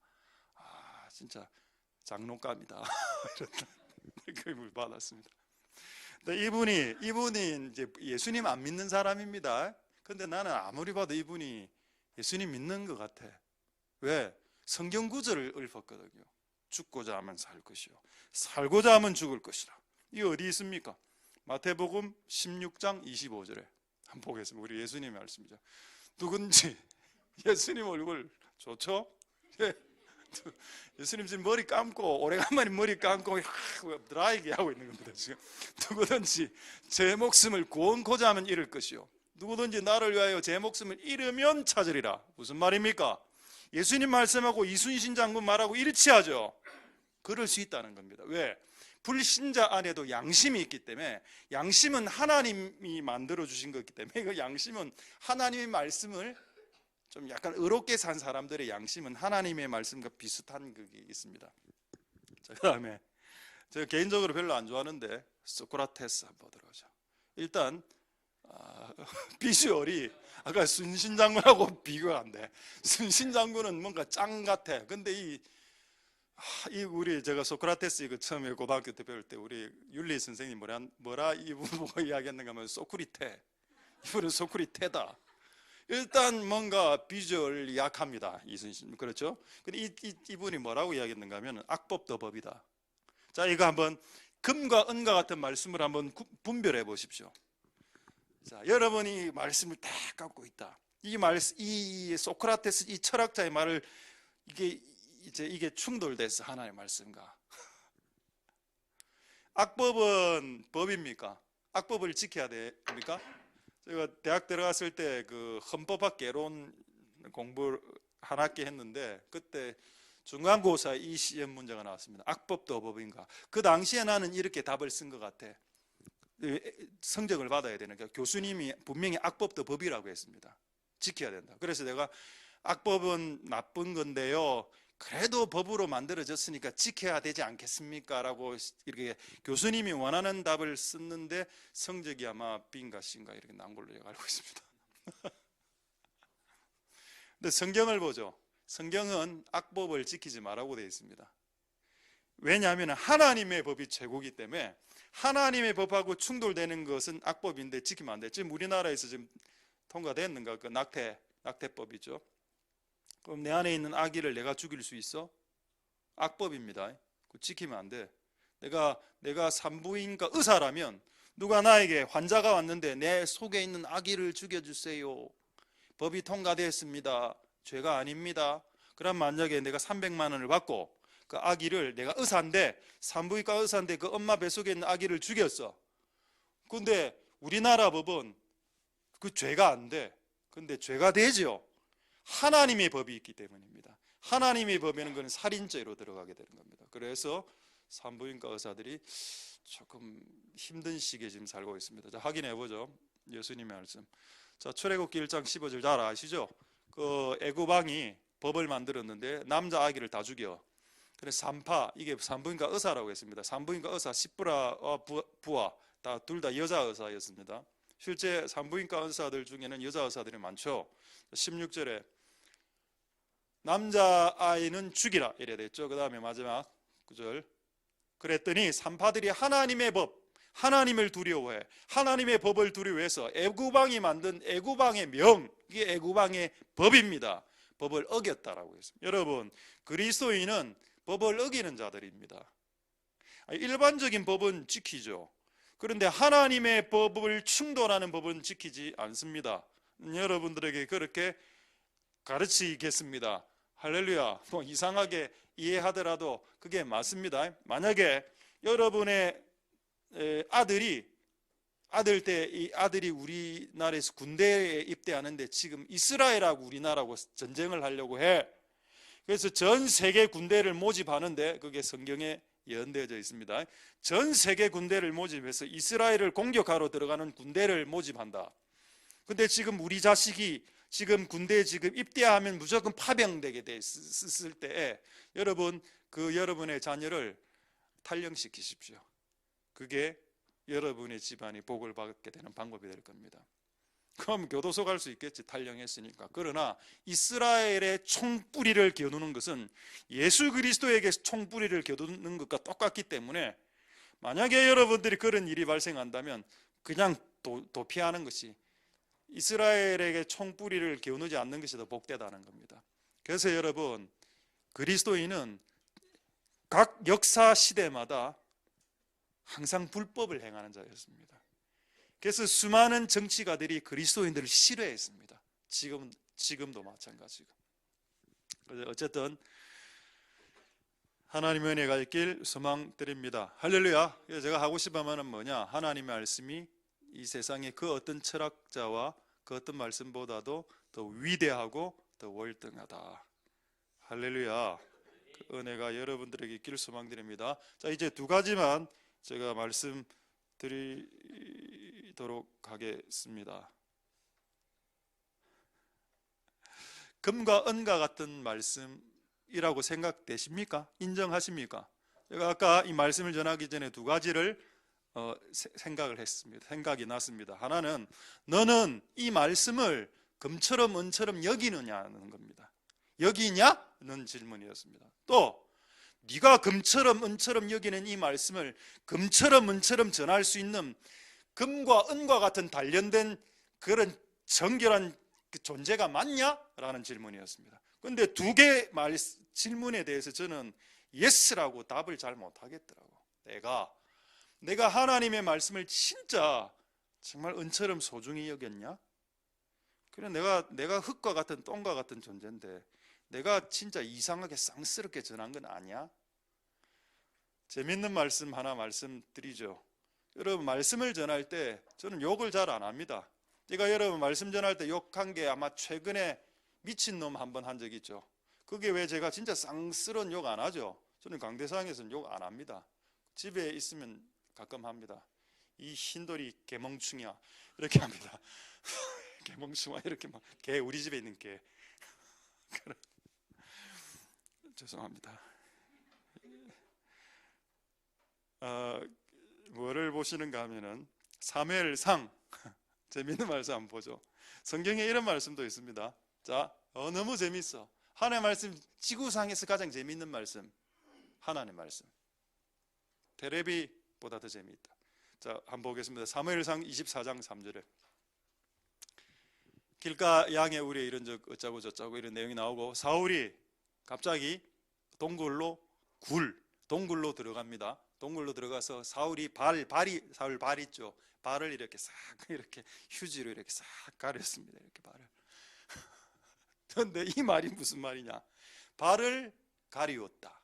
진짜 장롱감이다 이런 느낌을 받았습니다. 근데 이분이 이제 예수님 안 믿는 사람입니다. 근데 나는 아무리 봐도 이분이 예수님 믿는 것 같아. 왜? 성경 구절을 읊었거든요. 죽고자 하면 살 것이요 살고자 하면 죽을 것이라. 이게 어디 있습니까? 마태복음 16장 25절에 한번 보겠습니다. 우리 예수님의 말씀이죠. 누군지 예수님 얼굴 좋죠? 예. 예수님 지금 머리 감고, 오래간만에 머리 감고 드라이기 하고 있는 겁니다. 지금 누구든지 제 목숨을 구원코자 하면 잃을 것이요 누구든지 나를 위하여 제 목숨을 잃으면 찾으리라. 무슨 말입니까? 예수님 말씀하고 이순신 장군 말하고 일치하죠. 그럴 수 있다는 겁니다. 왜? 불신자 안에도 양심이 있기 때문에, 양심은 하나님이 만들어 주신 거기 때문에, 그 양심은 하나님의 말씀을 좀 약간 의롭게 산 사람들의 양심은 하나님의 말씀과 비슷한 그게 있습니다. 자, 그 다음에 제가 개인적으로 별로 안 좋아하는데 소크라테스 한번 보도록 하죠. 일단 비주얼이 아까 순신 장군하고 비교가 안 돼. 순신 장군은 뭔가 짱 같아. 근데 우리 제가 소크라테스 이거 처음에 고등학교 때 배울 때 우리 윤리 선생님 뭐라 이분 보고 이야기했는가 하면 소크리테. 이분은 소크리테다. 일단 뭔가 비주얼이 약합니다. 이순신. 그렇죠? 근데 이분이 뭐라고 이야기했는가 하면 악법도 법이다. 자, 이거 한번 금과 은과 같은 말씀을 한번 분별해 보십시오. 자, 여러분이 말씀을 딱 갖고 있다. 이 소크라테스 이 철학자의 말을 이게 충돌돼서 하나님의 말씀과 악법은 법입니까? 악법을 지켜야 됩니까? 제가 대학 들어갔을 때 그 헌법학 개론 공부 한 학기 했는데 그때 중간고사 이 시험 문제가 나왔습니다. 악법도 법인가? 그 당시에 나는 이렇게 답을 쓴 것 같아. 성적을 받아야 되는 게 교수님이 분명히 악법도 법이라고 했습니다. 지켜야 된다. 그래서 내가 악법은 나쁜 건데요, 그래도 법으로 만들어졌으니까 지켜야 되지 않겠습니까? 라고 이렇게 교수님이 원하는 답을 썼는데 성적이 아마 B인가 C인가 이렇게 난 걸로 제가 알고 있습니다. 근데 성경을 보죠. 성경은 악법을 지키지 말라고 되어 있습니다. 왜냐하면 하나님의 법이 최고이기 때문에 하나님의 법하고 충돌되는 것은 악법인데 지키면 안 돼. 지금 우리나라에서 지금 통과됐는가? 그 낙태법이죠. 그럼 내 안에 있는 아기를 내가 죽일 수 있어? 악법입니다. 지키면 안 돼. 내가 산부인과 의사라면 누가 나에게 환자가 왔는데 내 속에 있는 아기를 죽여주세요. 법이 통과되었습니다. 죄가 아닙니다. 그럼 만약에 내가 300만 원을 받고 그 아기를, 내가 의사인데 산부인과 의사인데 그 엄마 뱃속에 있는 아기를 죽였어. 근데 우리나라 법은 그 죄가 안 돼. 근데 죄가 되죠. 하나님의 법이 있기 때문입니다. 하나님의 법에는 그건 살인죄로 들어가게 되는 겁니다. 그래서 산부인과 의사들이 조금 힘든 시기에 지금 살고 있습니다. 자, 확인해 보죠. 예수님의 말씀. 자, 출애굽기 1장 15절 잘 아시죠? 그 애굽 왕이 법을 만들었는데 남자 아기를 다 죽여. 그래서 산파, 이게 산부인과 의사라고 했습니다. 산부인과 의사 시브라와 부하 둘 다 여자 의사였습니다. 실제 산부인과 의사들 중에는 여자 의사들이 많죠. 16절에 남자 아이는 죽이라 이래 됐죠. 그 다음에 마지막 9절 그랬더니 산파들이 하나님의 법, 하나님을 두려워해 하나님의 법을 두려워해서 애굽왕이 만든 애굽왕의 명, 이게 애굽왕의 법입니다. 법을 어겼다라고 했습니다. 여러분, 그리스도인은 법을 어기는 자들입니다. 일반적인 법은 지키죠. 그런데 하나님의 법을 충돌하는 법은 지키지 않습니다. 여러분들에게 그렇게 가르치겠습니다. 할렐루야. 뭐 이상하게 이해하더라도 그게 맞습니다. 만약에 여러분의 이 아들이 우리나라에서 군대에 입대하는데 지금 이스라엘하고 우리나라하고 전쟁을 하려고 해. 그래서 전 세계 군대를 모집하는데 그게 성경에 예언되어져 있습니다. 전 세계 군대를 모집해서 이스라엘을 공격하러 들어가는 군대를 모집한다. 근데 지금 우리 자식이 지금 군대에 지금 입대하면 무조건 파병되게 됐을 때 여러분, 그 여러분의 자녀를 탈영시키십시오. 그게 여러분의 집안이 복을 받게 되는 방법이 될 겁니다. 그럼 교도소 갈 수 있겠지, 탈영했으니까. 그러나 이스라엘의 총뿌리를 겨누는 것은 예수 그리스도에게 총뿌리를 겨누는 것과 똑같기 때문에 만약에 여러분들이 그런 일이 발생한다면 그냥 도피하는 것이, 이스라엘에게 총뿌리를 겨누지 않는 것이 더 복되다는 겁니다. 그래서 여러분, 그리스도인은 각 역사 시대마다 항상 불법을 행하는 자였습니다. 그래서 수많은 정치가들이 그리스도인들을 싫어했습니다. 지금도 마찬가지고. 어쨌든 하나님의 은혜 갈 길 소망드립니다. 할렐루야. 제가 하고 싶은 말은 뭐냐, 하나님의 말씀이 이 세상의 그 어떤 철학자와 그 어떤 말씀보다도 더 위대하고 더 월등하다. 할렐루야. 그 은혜가 여러분들에게 있기를 소망드립니다. 자, 이제 두 가지만 제가 말씀드리도록 하겠습니다. 금과 은과 같은 말씀이라고 생각되십니까? 인정하십니까? 제가 아까 이 말씀을 전하기 전에 두 가지를 생각을 했습니다. 생각이 났습니다. 하나는, 너는 이 말씀을 금처럼 은처럼 여기느냐는 겁니다. 여기냐는 질문이었습니다. 또 네가 금처럼 은처럼 여기는 이 말씀을 금처럼 은처럼 전할 수 있는 금과 은과 같은 단련된 그런 정결한 존재가 맞냐? 라는 질문이었습니다. 그런데 두 개 질문에 대해서 저는 예스라고 답을 잘 못하겠더라고. 내가 하나님의 말씀을 진짜 정말 은처럼 소중히 여겼냐? 그래, 내가 흙과 같은 똥과 같은 존재인데 내가 진짜 이상하게 쌍스럽게 전한 건 아니야? 재밌는 말씀 하나 말씀드리죠. 여러분, 말씀을 전할 때 저는 욕을 잘 안 합니다. 제가 여러분 말씀 전할 때 욕한 게 아마 최근에 미친놈 한번 한 적 있죠. 그게 왜 제가 진짜 쌍스러운 욕 안 하죠? 저는 강대상에서는 욕 안 합니다. 집에 있으면 가끔 합니다. 이 흰돌이 개멍충이야 이렇게 합니다. 개멍충아 이렇게 막, 개, 우리 집에 있는 개. 죄송합니다. 뭐를 보시는가 하면은 사무엘상 재미있는 말씀 한번 보죠. 성경에 이런 말씀도 있습니다. 자, 너무 재밌어. 하나님의 말씀, 지구상에서 가장 재미있는 말씀, 하나님의 말씀. 테레비보다 더 재미있다. 자, 한번 보겠습니다. 사무엘상 24장 3절에 길가 양의 우리에 이런 적 어쩌고 저쩌고 이런 내용이 나오고, 사울이 갑자기 동굴로 들어갑니다. 동굴로 들어가서 사울 발 있죠. 발을 이렇게 싹 이렇게 휴지로 이렇게 싹 가렸습니다. 이렇게 발을. 그런데 이 말이 무슨 말이냐? 발을 가리웠다.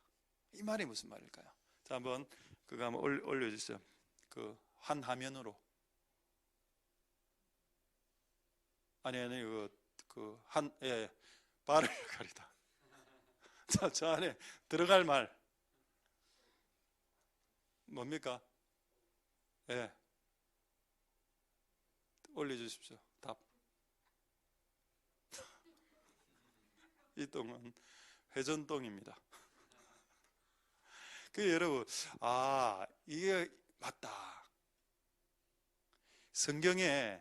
이 말이 무슨 말일까요? 자, 한번 그거 한번 올려주세요. 그 한 화면으로. 아니 발을 가리다. 자, 저 안에 들어갈 말 뭡니까? 예, 올려주십시오. 답. 이 똥은 회전똥입니다. 그 여러분, 이게 맞다. 성경에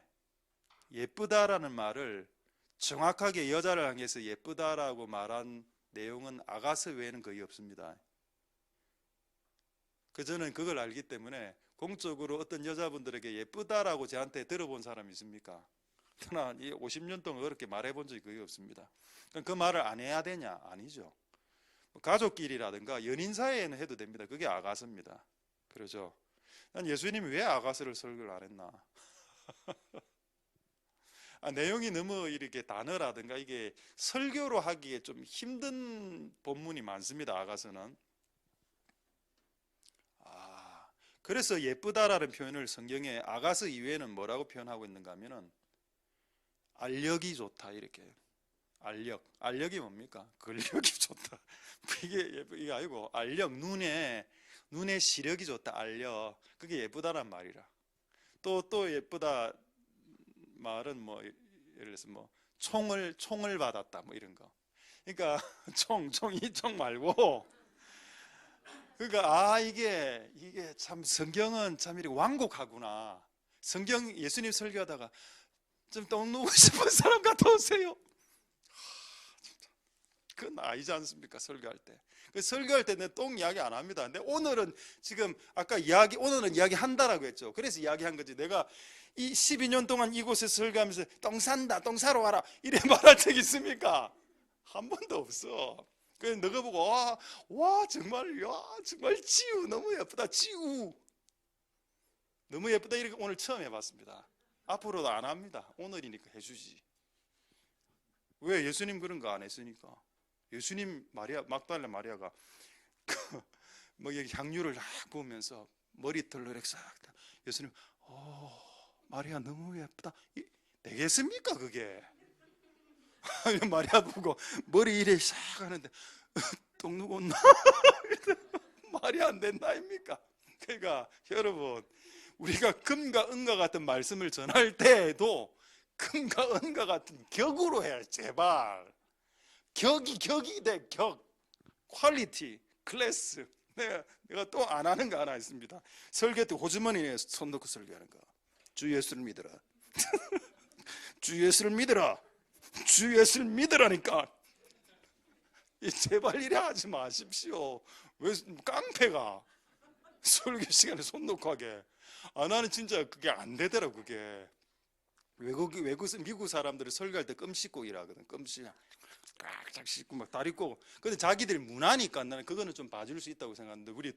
예쁘다라는 말을 정확하게 여자를 향해서 예쁘다라고 말한 내용은 아가서 외에는 거의 없습니다. 저는 그걸 알기 때문에 공적으로 어떤 여자분들에게 예쁘다라고 저한테 들어본 사람이 있습니까? 그러나 이 50년 동안 그렇게 말해본 적이 거의 없습니다. 그 말을 안 해야 되냐? 아니죠. 가족끼리라든가 연인 사이에는 해도 됩니다. 그게 아가서입니다. 그러죠. 난 예수님이 왜 아가서를 설교를 안 했나? 내용이 너무 이렇게 단어라든가 이게 설교로 하기에 좀 힘든 본문이 많습니다. 아가서는. 그래서 예쁘다라는 표현을 성경에 아가서 이외에는 뭐라고 표현하고 있는가 하면은 알력이 좋다 이렇게. 알력이 뭡니까? 근력이 좋다. 이게 아니고 알력, 눈에 시력이 좋다. 알력. 그게 예쁘다란 말이라. 또 예쁘다 말은 뭐 예를 들어서 뭐 총을 받았다 뭐 이런 거. 그러니까 이 총 말고 그러니까 이게 참 성경은 참 이렇게 완곡하구나. 성경 예수님 설교하다가 좀 똥 누고 싶은 사람 갔다 오세요. 그건 아니지 않습니까? 설교할 때. 설교할 때 내 똥 이야기 안 합니다. 근데 오늘은 지금 아까 오늘은 이야기 한다라고 했죠. 그래서 이야기한 거지. 내가 이 12년 동안 이곳에서 설교하면서 똥 산다, 똥 사러 와라 이래 말할 적 있습니까? 한 번도 없어. 그래서 너가 보고 와 정말 지우 너무 예쁘다. 지우 너무 예쁘다 이렇게 오늘 처음 해봤습니다. 앞으로도 안 합니다. 오늘이니까 해주지. 왜? 예수님 그런 거 안 했으니까. 예수님 막달라 마리아가 뭐 여기 향유를 막 부으면서 머리털로 이렇게 싹 예수님 마리아 너무 예쁘다. 되겠습니까 그게? 마리아 보고 머리 이래 싹 하는데 똥 누구 온나? 말이 안 된다 아닙니까? 그러니까 여러분 우리가 금과 은과 같은 말씀을 전할 때에도 금과 은과 같은 격으로 해야 제발. 격이 돼. 퀄리티, 클래스. 내가 또 안 하는 거 하나 있습니다. 설교 때 호주머니에 손 넣고 설교하는 거. 주 예수를 믿어라. 주 예수를 믿어라. 주 예수를 믿으라니까. 제발 이래 하지 마십시오. 왜 깡패가 설교 시간에 손 놓고 하게. 나는 진짜 그게 안 되더라고. 그게 미국 사람들이 설교할 때 껌 씻고 일하거든. 껌 쫙쫙 씻고 막 다리 꼬고. 근데 자기들이 문화니까 나는 그거는 좀 봐줄 수 있다고 생각하는데 우리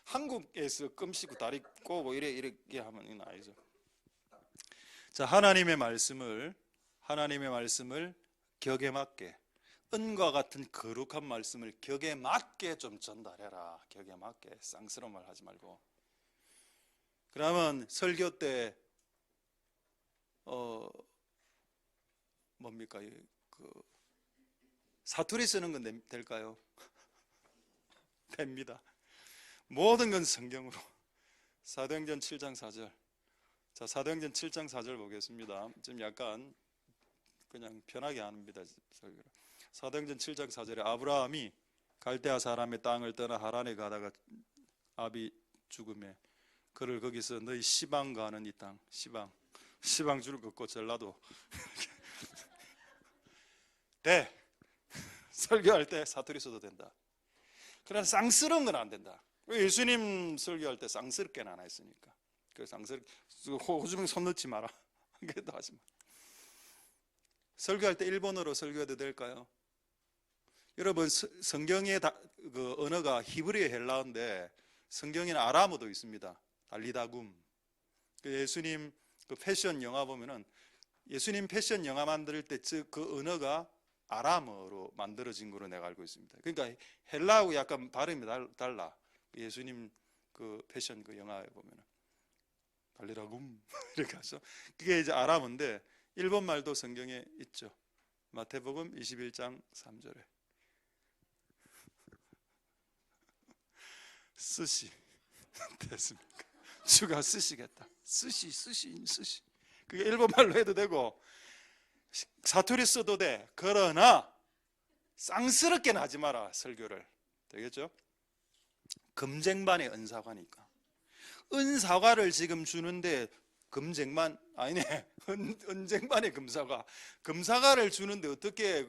한국에서 껌 씻고 다리 꼬고 이렇게 하면 이건 아니죠. 자, 하나님의 말씀을 격에 맞게, 은과 같은 거룩한 말씀을 격에 맞게 좀 전달해라. 격에 맞게. 쌍스러운 말 하지 말고. 그러면 설교 때 뭡니까? 사투리 쓰는 건 될까요? 됩니다. 모든 건 성경으로. 사도행전 7장 4절. 자, 사도행전 7장 4절 보겠습니다. 좀 약간 그냥 편하게 합니다. 사도행전 7장 4절에 아브라함이 갈대아 사람의 땅을 떠나 하란에 가다가 아비 죽음에 그를 거기서 너희 시방 가는 이 땅, 시방 줄 긋고 전라도 돼. 설교할 때 사투리 써도 된다. 그러나 쌍스러운 건 안 된다. 예수님 설교할 때 쌍스럽게는 안 했으니까. 그 쌍스럽게 호주머니 손 넣지 마라. 그래도 하지 마. 설교할 때 일본어로 설교해도 될까요? 여러분 성경의 그 언어가 히브리어 헬라어인데 성경에는 아람어도 있습니다. 달리다굼. 예수님 그 패션 영화 보면은 예수님 패션 영화 만들 때 그 언어가 아람어로 만들어진 거로 내가 알고 있습니다. 그러니까 헬라하고 약간 발음이 달라. 예수님 그 패션 그 영화에 보면은 달리다굼 이렇게 하죠. 그게 이제 아람어인데 일본 말도 성경에 있죠. 마태복음 21장 3절에 스시 됐습니까? 주가 쓰시겠다. 쓰시. 그게 일본말로 해도 되고 사투리 써도 돼. 그러나 쌍스럽게는 하지 마라, 설교를. 되겠죠? 금쟁반의 은사과니까. 은사과를 지금 주는데 금쟁반 아니네. 은쟁반의 금사과를 주는데 어떻게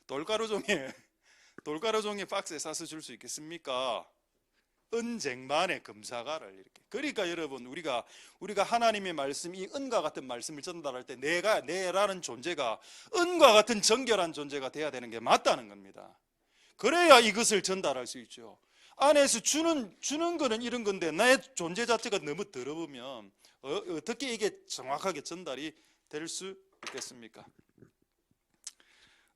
돌가루 종이 박스에 싸서 줄 수 있겠습니까? 은쟁반의 금사과를 이렇게. 그러니까 여러분, 우리가 하나님의 말씀, 이 은과 같은 말씀을 전달할 때 내라는 존재가 은과 같은 정결한 존재가 돼야 되는 게 맞다는 겁니다. 그래야 이것을 전달할 수 있죠. 안에서 주는 거는 이런 건데 내 존재 자체가 너무 더러우면 어떻게 이게 정확하게 전달이 될 수 있겠습니까?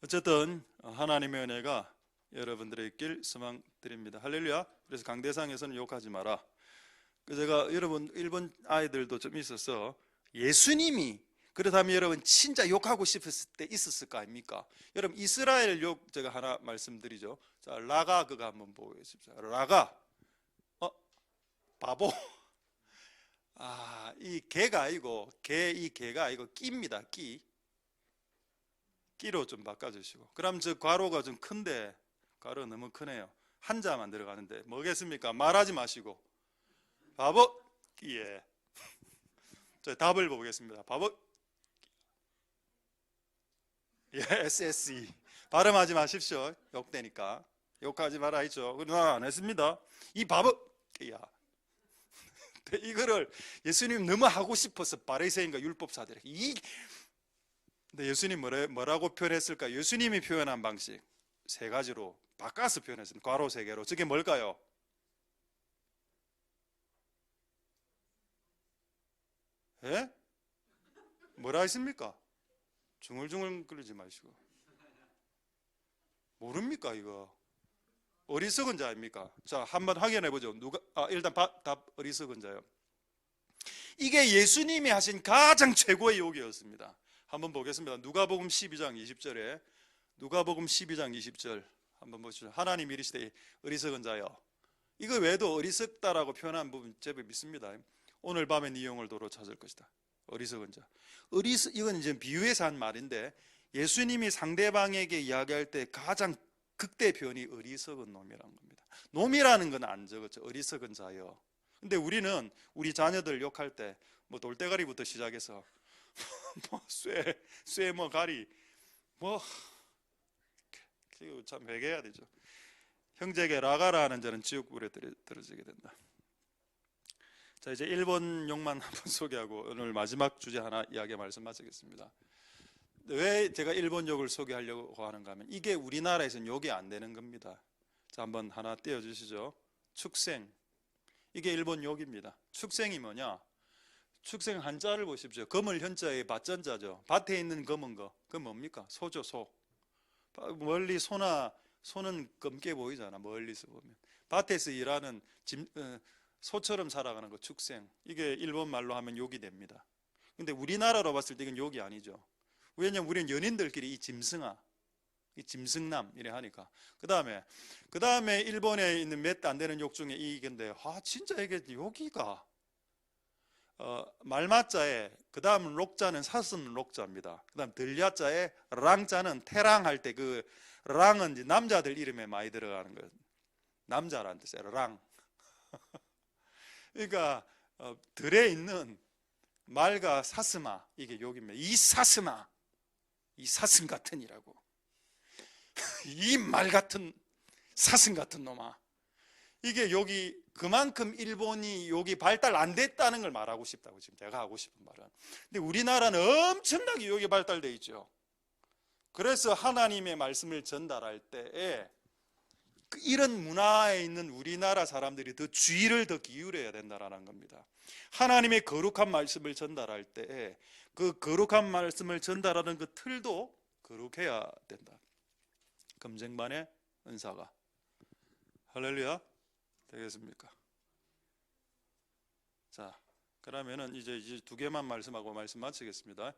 어쨌든 하나님의 은혜가 여러분들의 있길 소망드립니다. 할렐루야. 그래서 강대상에서는 욕하지 마라. 제가 여러분 일본 아이들도 좀 있어서 예수님이 그렇다면 여러분 진짜 욕하고 싶었을 때 있었을 거 아닙니까? 여러분 이스라엘 욕 제가 하나 말씀드리죠. 자, 라가 그거 한번 보겠습니다. 라가 바보. 이 개가 아니고 이 개가 아니고 끼입니다. 끼로 좀 바꿔주시고. 그럼 저 괄호가 좀 큰데 괄호 너무 크네요. 한자만 들어가는데 뭐겠습니까? 말하지 마시고 바보 끼에. 자, 답을 보겠습니다. 바보 SSE 발음하지 마십시오. 욕되니까. 욕하지 마라 했죠. 난 안 했습니다. 이 바보 끼야. 이거를 예수님 너무 하고 싶어서 바리새인과 율법사들이 근데 예수님 뭐라고 표현했을까? 예수님이 표현한 방식 세 가지로 바꿔서 표현했습니다. 괄호 세 개로. 저게 뭘까요? 예? 뭐라 했습니까? 중얼중얼 거리지 마시고. 모릅니까 이거? 어리석은 자입니까? 자, 한번 확인해 보죠. 일단 답 어리석은 자요. 이게 예수님이 하신 가장 최고의 욕이었습니다. 한번 보겠습니다. 누가복음 12장 20절에 누가복음 12장 20절 한번 보시죠. 하나님 이르시되 어리석은 자여. 이거 외에도 어리석다라고 표현한 부분 제법 있습니다. 오늘 밤에 네 영을 도로 찾을 것이다. 어리석은 자. 이건 이제 비유해서 한 말인데 예수님이 상대방에게 이야기할 때 가장 극대 표현이 어리석은 놈이라는 겁니다. 놈이라는 건 안 적었죠. 어리석은 자여. 근데 우리는 우리 자녀들 욕할 때 뭐 돌대가리부터 시작해서 뭐 쇠 뭐 가리 뭐 참 회개해야 되죠. 형제에게 라가라는 자는 지옥불에 떨어지게 된다. 자, 이제 일본 욕만 한번 소개하고 오늘 마지막 주제 하나 이야기 말씀 마치겠습니다. 왜 제가 일본 욕을 소개하려고 하는가 하면 이게 우리나라에서는 욕이 안 되는 겁니다. 자, 한번 하나 띄워주시죠. 축생. 이게 일본 욕입니다. 축생이 뭐냐? 축생 한자를 보십시오. 검을 현자의 밭전자죠. 밭에 있는 검은 거. 그건 뭡니까? 소죠, 소. 멀리 소는 검게 보이잖아. 멀리서 보면. 밭에서 일하는 소처럼 살아가는 거 축생. 이게 일본 말로 하면 욕이 됩니다. 근데 우리나라로 봤을 때 이건 욕이 아니죠. 왜냐면 우리는 연인들끼리 이 짐승남 이래 하니까. 그 다음에 일본에 있는 몇 안 되는 욕 중에 이건데 진짜 이게 욕이가 말마자에 그 다음 록자는 사슴 록자입니다. 그 다음 들야자에 랑자는 태랑할 때 그 랑은 이제 남자들 이름에 많이 들어가는 거예요. 남자라는 뜻이에요. 랑. 그러니까 들에 있는 말과 사슴아 이게 욕입니다. 이 사슴아, 이 사슴 같으니라고. 이 말 같은 사슴 같은 놈아. 이게 욕이 그만큼 일본이 욕이 발달 안 됐다는 걸 말하고 싶다고 지금 제가 하고 싶은 말은. 근데 우리나라는 엄청나게 욕이 발달돼 있죠. 그래서 하나님의 말씀을 전달할 때에 이런 문화에 있는 우리나라 사람들이 더 주의를 더 기울여야 된다는 겁니다. 하나님의 거룩한 말씀을 전달할 때에 그 거룩한 말씀을 전달하는 그 틀도 거룩해야 된다. 금쟁반의 은사가. 할렐루야. 되겠습니까? 자, 그러면은 이제 두 개만 말씀하고 말씀 마치겠습니다.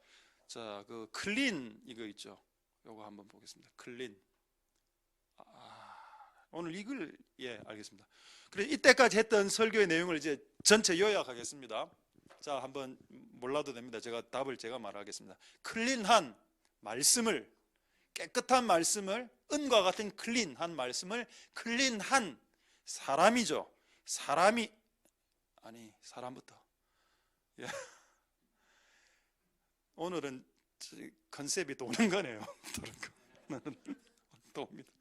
자, 그 클린 이거 있죠. 요거 한번 보겠습니다. 클린. 오늘 이걸 알겠습니다. 그래 이때까지 했던 설교의 내용을 이제 전체 요약하겠습니다. 자, 한번 몰라도 됩니다. 답을 제가 말하겠습니다. 클린한 말씀을, 깨끗한 말씀을, 은과 같은 클린한 말씀을, 클린한 사람이죠. 사람부터. 예. 오늘은 컨셉이 도는 거네요. 도입니다.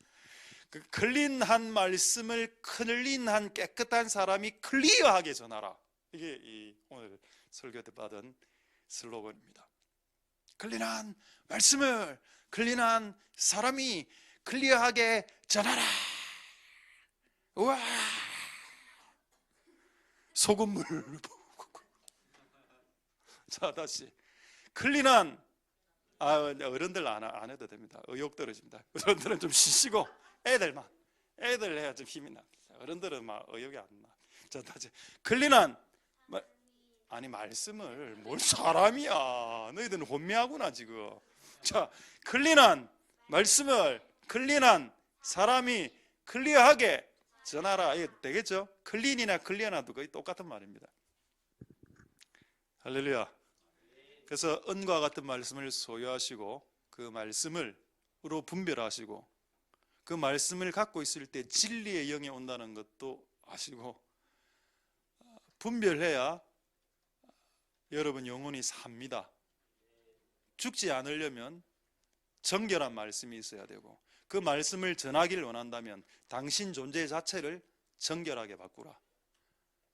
그 클린한 말씀을 클린한 깨끗한 사람이 클리어하게 전하라. 이게 오늘 설교 때 받은 슬로건입니다. 클린한 말씀을 클린한 사람이 클리어하게 전하라. 우와, 소금물. 자, 다시 클린한, 어른들 안 해도 됩니다. 의욕 떨어집니다. 어른들은 좀 쉬시고 애들 해야 좀 힘이 납니다. 어른들은 막 의욕이 안 나. 자, 다시 클린한 말씀을, 뭘 사람이야, 너희들은 혼미하구나 지금. 자, 클린한 말씀을 클린한 사람이 클리어하게 전하라. 이게 되겠죠? 클린이나 클리어나도 거의 똑같은 말입니다. 할렐루야. 그래서 은과 같은 말씀을 소유하시고 그 말씀으로 분별하시고 그 말씀을 갖고 있을 때 진리의 영이 온다는 것도 아시고, 분별해야 여러분 영혼이 삽니다. 죽지 않으려면 정결한 말씀이 있어야 되고, 그 말씀을 전하기를 원한다면 당신 존재 자체를 정결하게 바꾸라.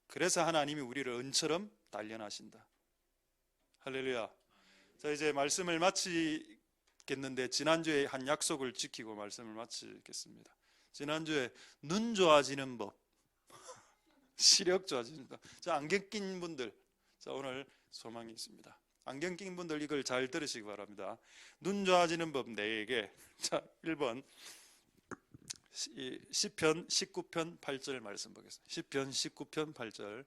그래서 하나님이 우리를 은처럼 단련하신다. 할렐루야. 자, 이제 말씀을 마치겠는데 지난주에 한 약속을 지키고 말씀을 마치겠습니다. 지난주에 눈 좋아지는 법, 시력 좋아지는 법. 자, 안경 낀 분들, 자, 오늘 소망이 있습니다. 안경 낀 분들 이걸 잘 들으시기 바랍니다. 눈 좋아지는 법 4개. 자, 1번 시편 19편 8절 말씀 보겠습니다. 시편 19편 8절.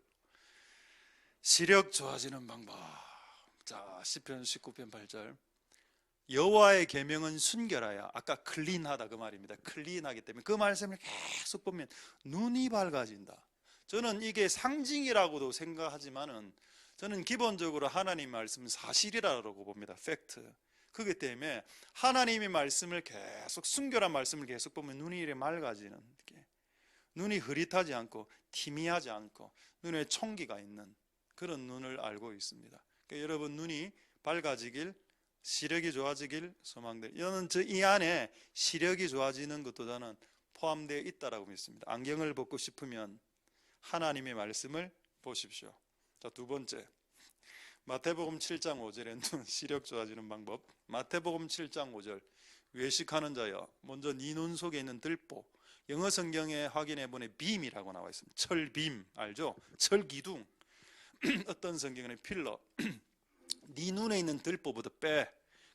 시력 좋아지는 방법. 자, 시편 19편 8절. 여호와의 계명은 순결하여, 아까 클린하다 그 말입니다. 클린하기 때문에 그 말씀을 계속 보면 눈이 밝아진다. 저는 이게 상징이라고도 생각하지만은 저는 기본적으로 하나님 말씀은 사실이라고 봅니다. 팩트. 그렇기 때문에 하나님의 말씀을 계속, 순결한 말씀을 계속 보면 눈이 이렇게 맑아지는, 눈이 흐릿하지 않고 희미하지 않고 눈에 총기가 있는 그런 눈을 알고 있습니다. 그러니까 여러분 눈이 밝아지길, 시력이 좋아지길 소망드립니다. 저는 이 안에 시력이 좋아지는 것도 저는 포함되어 있다고 믿습니다. 안경을 벗고 싶으면 하나님의 말씀을 보십시오. 자, 2번째, 마태복음 7장 5절에 눈 시력 좋아지는 방법. 마태복음 7장 5절. 외식하는 자여, 먼저 네 눈 속에 있는 들보. 영어 성경에 확인해 보니 빔이라고 나와 있습니다. 철빔 알죠? 철기둥. 어떤 성경에는 필러. 네 눈에 있는 들보부터 빼.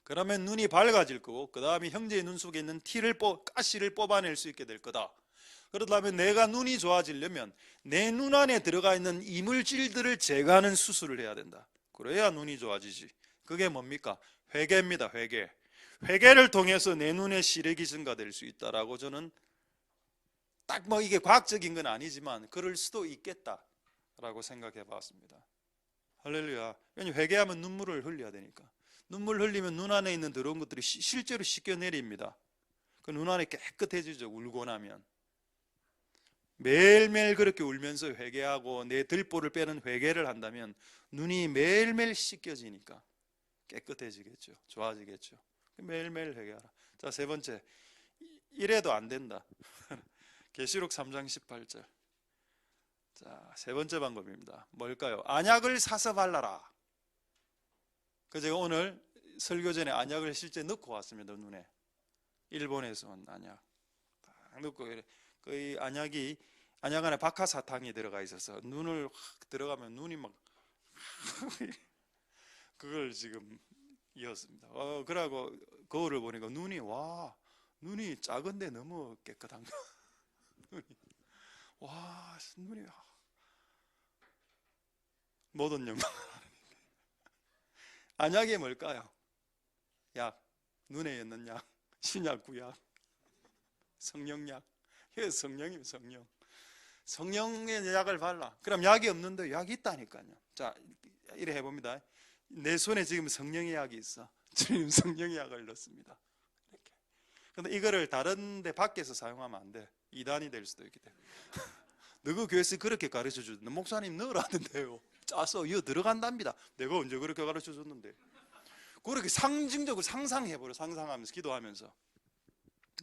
그러면 눈이 밝아질 거고, 그 다음에 형제의 눈 속에 있는 가시를 뽑아낼 수 있게 될 거다. 그러다면 내가 눈이 좋아지려면 내 눈 안에 들어가 있는 이물질들을 제거하는 수술을 해야 된다. 그래야 눈이 좋아지지. 그게 뭡니까? 회개입니다. 회개를 통해서 내 눈의 시력이 증가될 수 있다라고 저는 딱 이게 과학적인 건 아니지만 그럴 수도 있겠다라고 생각해 봤습니다. 할렐루야. 왜냐하면 회개하면 눈물을 흘려야 되니까. 눈물 흘리면 눈 안에 있는 더러운 것들이 실제로 씻겨 내립니다. 그 눈 안에 깨끗해지죠. 울고 나면. 매일매일 그렇게 울면서 회개하고 내 들보를 빼는 회개를 한다면 눈이 매일매일 씻겨지니까 깨끗해지겠죠. 좋아지겠죠. 매일매일 회개하라. 자, 3번째, 이래도 안 된다. 계시록 3장 18절. 자, 3번째 방법입니다. 뭘까요? 안약을 사서 발라라. 제가 오늘 설교 전에 안약을 실제 넣고 왔습니다. 눈에. 일본에서 온 안약 딱 넣고, 그 안약 안에 박하사탕이 들어가 있어서 눈을 확 들어가면 눈이 막 그걸 지금 이었습니다. 그러고 거울을 보니까 눈이 작은데 너무 깨끗한 거. 눈이 모든 영광. 안약이 뭘까요? 약, 눈에 있는 약, 신약, 구약, 성령약, 이게 성령이에요. 성령. 성령의 약을 발라. 그럼 약이 없는데 약이 있다니까요. 자, 이래 해봅니다. 내 손에 지금 성령의 약이 있어. 주님 성령의 약을 넣습니다. 이렇게. 근데 이거를 다른 데 밖에서 사용하면 안 돼. 이단이 될 수도 있기 때문에. 너그 교회에서 그렇게 가르쳐 줬는데 목사님 넣으라는데요. 짜서 이거 들어간답니다. 내가 언제 그렇게 가르쳐 줬는데. 그렇게 상징적으로 상상해버려. 상상하면서 기도하면서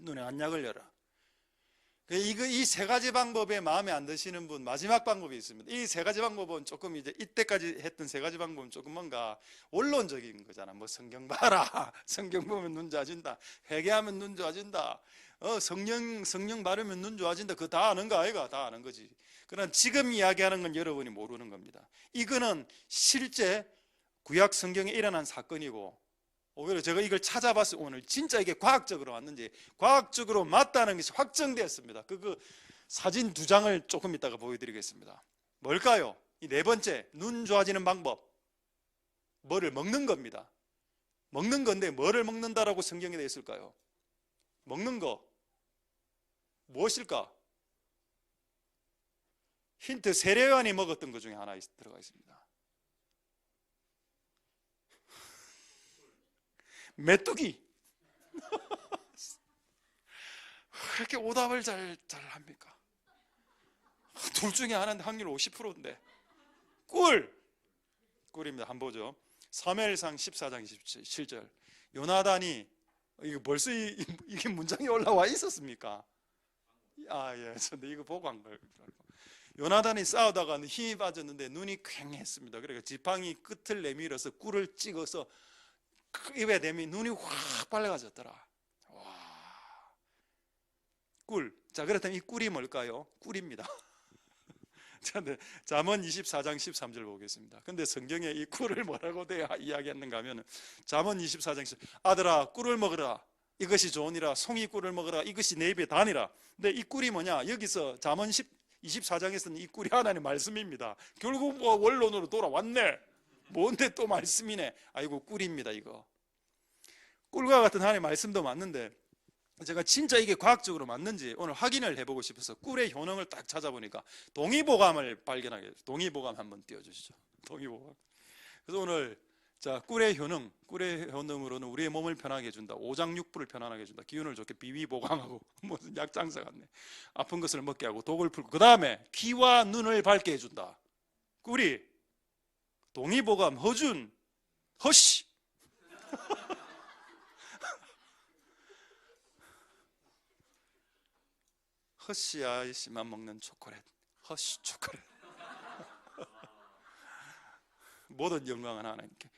눈에 안약을 열어. 이 세 가지 방법에 마음에 안 드시는 분, 마지막 방법이 있습니다. 이 세 가지 방법은 조금 이제 이때까지 했던 세 가지 방법은 조금 뭔가 원론적인 거잖아. 뭐 성경 봐라, 성경 보면 눈 좋아진다, 회개하면 눈 좋아진다, 성령 바르면 눈 좋아진다. 그거 다 아는 거 아이가? 다 아는 거지. 그러나 지금 이야기하는 건 여러분이 모르는 겁니다. 이거는 실제 구약 성경에 일어난 사건이고, 오히려 제가 이걸 찾아봤어요. 오늘 진짜 이게 과학적으로 맞는지, 과학적으로 맞다는 것이 확정되었습니다. 그 사진 2장을 조금 이따가 보여드리겠습니다. 뭘까요? 이 네 번째, 눈 좋아지는 방법. 뭐를 먹는 겁니다. 먹는 건데 뭐를 먹는다라고 성경에 되어 있을까요? 먹는 거 무엇일까? 힌트, 세례요한이 먹었던 것 중에 하나 들어가 있습니다. 메뚜기. 그렇게 오답을 잘 합니까? 둘 중에 하나인데 확률 50%인데 꿀입니다. 한번 보죠. 사무엘상 14장 27절. 요나단이, 이거 벌써 이게 문장이 올라와 있었습니까? 예, 근데 이거 보고 한 걸. 요나단이 싸우다가 힘이 빠졌는데 눈이 퀭했습니다. 그러니까 지팡이 끝을 내밀어서 꿀을 찍어서 입에 대면 눈이 확 빨개졌더라. 와, 꿀. 자, 그렇다면 이 꿀이 뭘까요? 꿀입니다. 잠언 24장 13절 보겠습니다. 근데 성경에 이 꿀을 뭐라고 이야기했는가 하면, 잠언 24장 10절, 아들아 꿀을 먹으라, 이것이 좋으니라. 송이 꿀을 먹으라, 이것이 내 입에 다니라. 근데 이 꿀이 뭐냐? 여기서 잠언 24장에서는 이 꿀이 하나님의 말씀입니다. 결국 뭐 원론으로 돌아왔네. 뭔데 또 말씀이네. 아이고, 꿀입니다. 이거 꿀과 같은 하나님의 말씀도 맞는데, 제가 진짜 이게 과학적으로 맞는지 오늘 확인을 해보고 싶어서 꿀의 효능을 딱 찾아보니까 동의보감을 발견하게 됐어요. 동의보감 한번 띄워주시죠. 동의보감. 그래서 오늘, 자, 꿀의 효능으로는 우리의 몸을 편하게 해준다, 오장육부를 편안하게 해준다, 기운을 좋게 비위보감하고, 무슨 약장사 같네. 아픈 것을 먹게 하고 독을 풀고, 그 다음에 귀와 눈을 밝게 해준다. 꿀이 동의보감, 허준, 허씨. 허씨 아이씨만 먹는 초콜릿, 허씨 초콜릿. 모든 영광은 하나님께.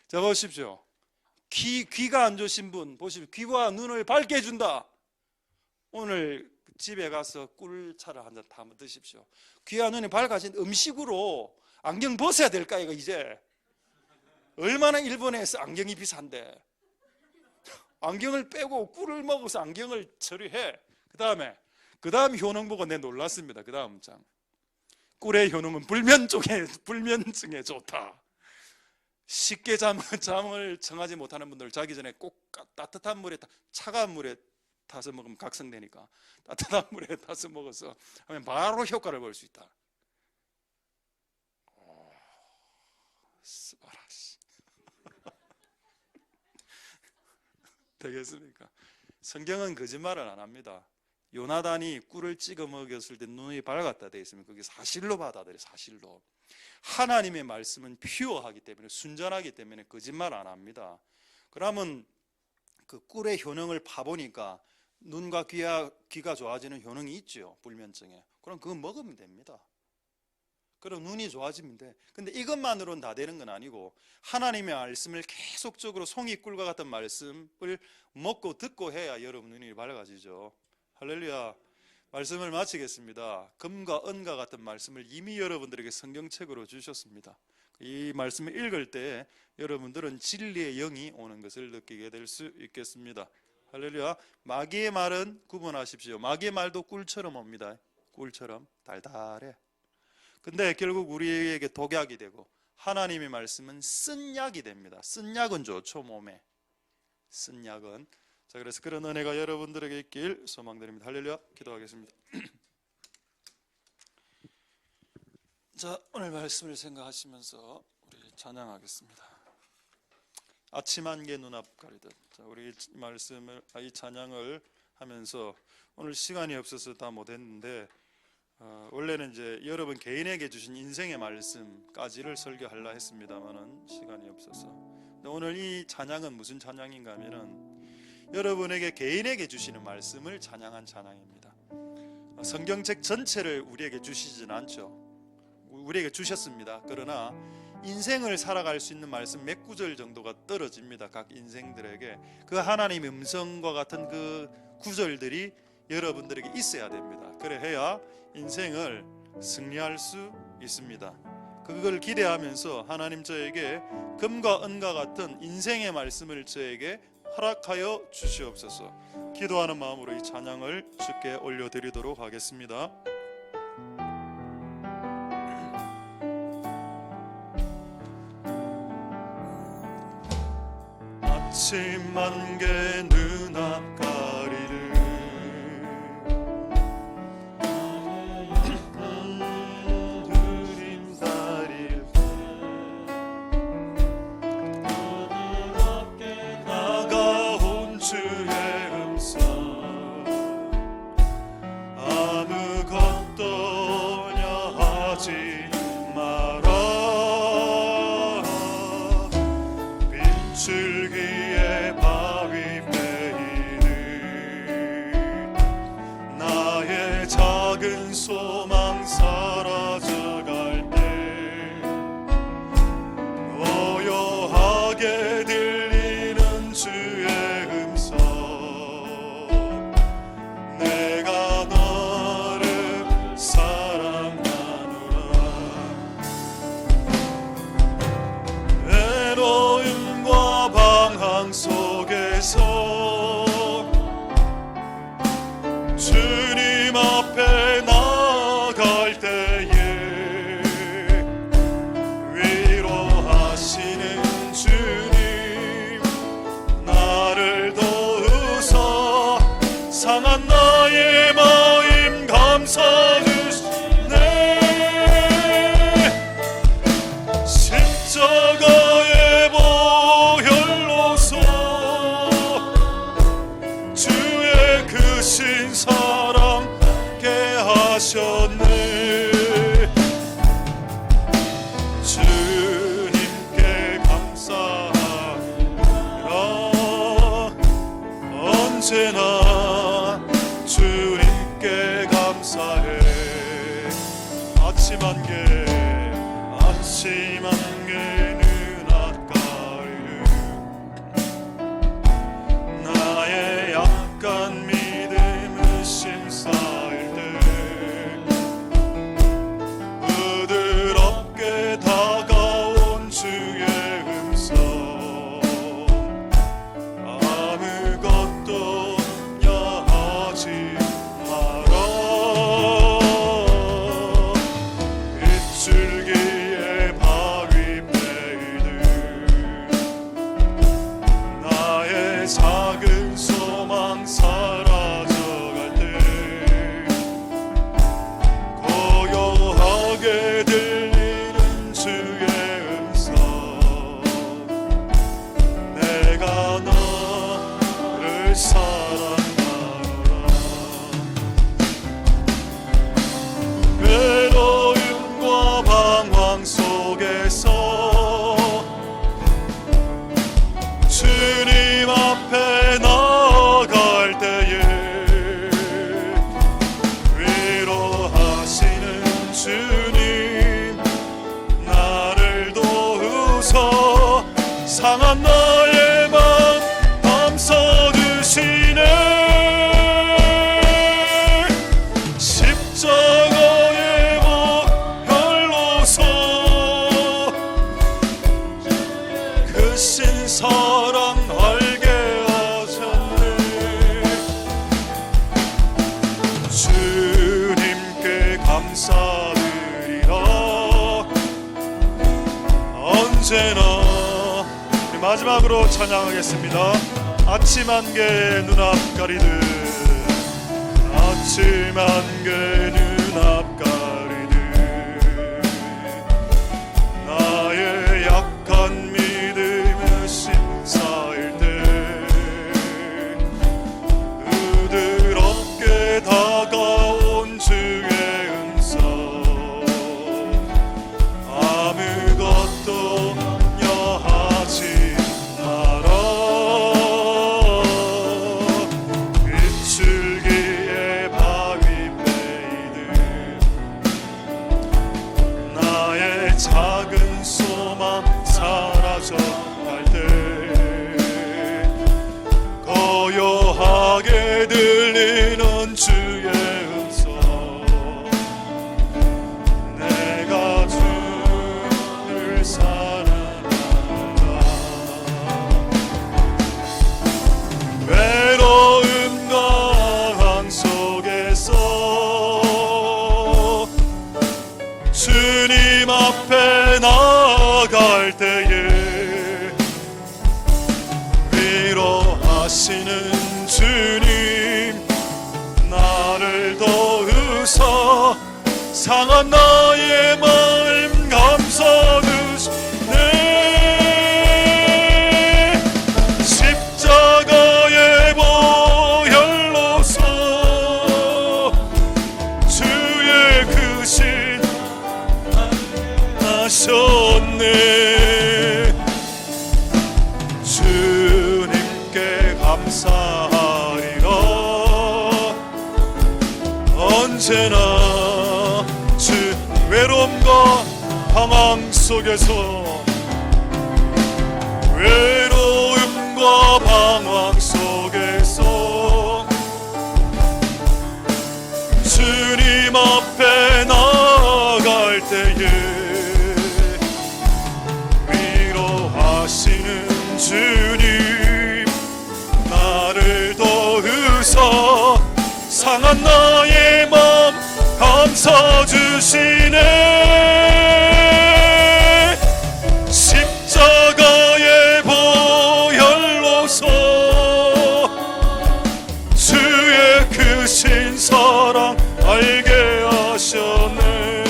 자, 보십시오. 귀가 안 좋으신 분 보십시오. 귀와 눈을 밝게 해준다. 오늘 집에 가서 꿀차를 한 잔 한번 드십시오. 귀와 눈이 밝아진 음식으로 안경 벗어야 될까 이거 이제. 얼마나 일본에서 안경이 비싼데 안경을 빼고 꿀을 먹어서 안경을 처리해. 그 다음 효능 보고 내 놀랐습니다. 그 다음 장. 꿀의 효능은 불면증에 좋다. 쉽게 잠을 청하지 못하는 분들, 자기 전에 꼭 따뜻한 물에, 차가운 물에 타서 먹으면 각성되니까 따뜻한 물에 타서 먹어서 하면 바로 효과를 볼 수 있다. 스바라시. 되겠습니까? 성경은 거짓말을 안 합니다. 요나단이 꿀을 찍어 먹였을 때 눈이 밝았다 되어 있으면 그게 사실로 받아들여요. 사실로. 하나님의 말씀은 퓨어하기 때문에, 순전하기 때문에 거짓말 안 합니다. 그러면 그 꿀의 효능을 파보니까 눈과 귀가 좋아지는 효능이 있죠. 불면증에. 그럼 그거 먹으면 됩니다. 그럼 눈이 좋아지면 돼. 근데 이것만으로는 다 되는 건 아니고, 하나님의 말씀을 계속적으로 송이꿀과 같은 말씀을 먹고 듣고 해야 여러분 눈이 밝아지죠. 할렐루야. 말씀을 마치겠습니다. 금과 은과 같은 말씀을 이미 여러분들에게 성경책으로 주셨습니다. 이 말씀을 읽을 때 여러분들은 진리의 영이 오는 것을 느끼게 될 수 있겠습니다. 할렐루야. 마귀의 말은 구분하십시오. 마귀의 말도 꿀처럼 옵니다. 꿀처럼 달달해. 근데 결국 우리에게 독약이 되고, 하나님의 말씀은 쓴 약이 됩니다. 쓴 약은 좋죠, 몸에. 쓴 약은. 자, 그래서 그런 은혜가 여러분들에게 있길 소망드립니다. 할렐루야. 기도하겠습니다. 자, 오늘 말씀을 생각하시면서 우리 찬양하겠습니다. 아침 안개 눈앞 가리듯. 자, 우리 이 찬양을 하면서 오늘 시간이 없어서 다 못했는데 원래는 이제 여러분 개인에게 주신 인생의 말씀까지를 설교하려 했습니다만은 시간이 없어서. 근데 오늘 이 찬양은 무슨 찬양인가 하면은 여러분에게 개인에게 주시는 말씀을 찬양한 찬양입니다. 성경책 전체를 우리에게 주시진 않죠. 우리에게 주셨습니다. 그러나 인생을 살아갈 수 있는 말씀 몇 구절 정도가 떨어집니다. 각 인생들에게 그 하나님의 음성과 같은 그 구절들이 여러분들에게 있어야 됩니다. 그래 해야 인생을 승리할 수 있습니다. 그걸 기대하면서 하나님 저에게 금과 은과 같은 인생의 말씀을 저에게 허락하여 주시옵소서. 기도하는 마음으로 이 찬양을 주께 올려드리도록 하겠습니다. 아침 안개 눈앞 가리를 흐림다릴 다가온 주의 음성 아무것도 하지 마라 빗줄기에 바위 베이는 나의 작은 소망 사라져갈 때 오요하게 들리는 주의 음성 내가 너를 사랑하노라 외로움과 방황 속에서 주님 앞에 나갈 때에 위로하시는 주님 나를 도우소 상한 나의 마음 감사 주시네 십자가의 보혈로서 주의 크신 사랑 깨하셨네 주님께 감사하라 언제나 주님께 감사해 아침 안개 눈앞 가리는 나의 약간 믿음을 심사할 때 부드럽게 다가온 주의 음성 아무것도 염려하지 마라 빗줄기에 바위 베이는 나의 작은 소망 사라져갈 때 고요하게 들리는 주의 음성 내가 너를 사랑하노라 외로움과 방황 속에서 주님 앞에 나갈 때에 위로하시는 주님 나를 도우소 상한 나의 맘 감싸 주시네 십자가의 보혈로서 크신 사랑 알게 하셨네 주님께 감사드리라 언제나 우리 마지막으로 찬양하겠습니다. 아침 안개 눈앞 가리듯 아침 안개 눈앞 가리듯 나의 약한 믿음의 심사일 때 부드럽게 다가온 주의 음성 아무것도 염려하지 마라 비출기에 바위 베이듯 나의 작은 소망 사라져갈 때 고요하게 들리는 주의 음성 내가 주를 사랑한다 외로움과 항 속에서 주님 앞에 나아갈 때에 위로하시는 주님 나를 도우사 상한 나의 마음 감싸주시네 십자가의 보혈로서 주의 그 신 하셨네 주님께 감사하리라 언제나 주 외로움과 방황 속에서 외로움과 방황 속에서 주님 앞에 나아갈 때에 위로하시는 주님 나를 도우사 상한 나의 맘 감싸주시네 십자가의 보혈로서 주의 크신 사랑 알게 하셨네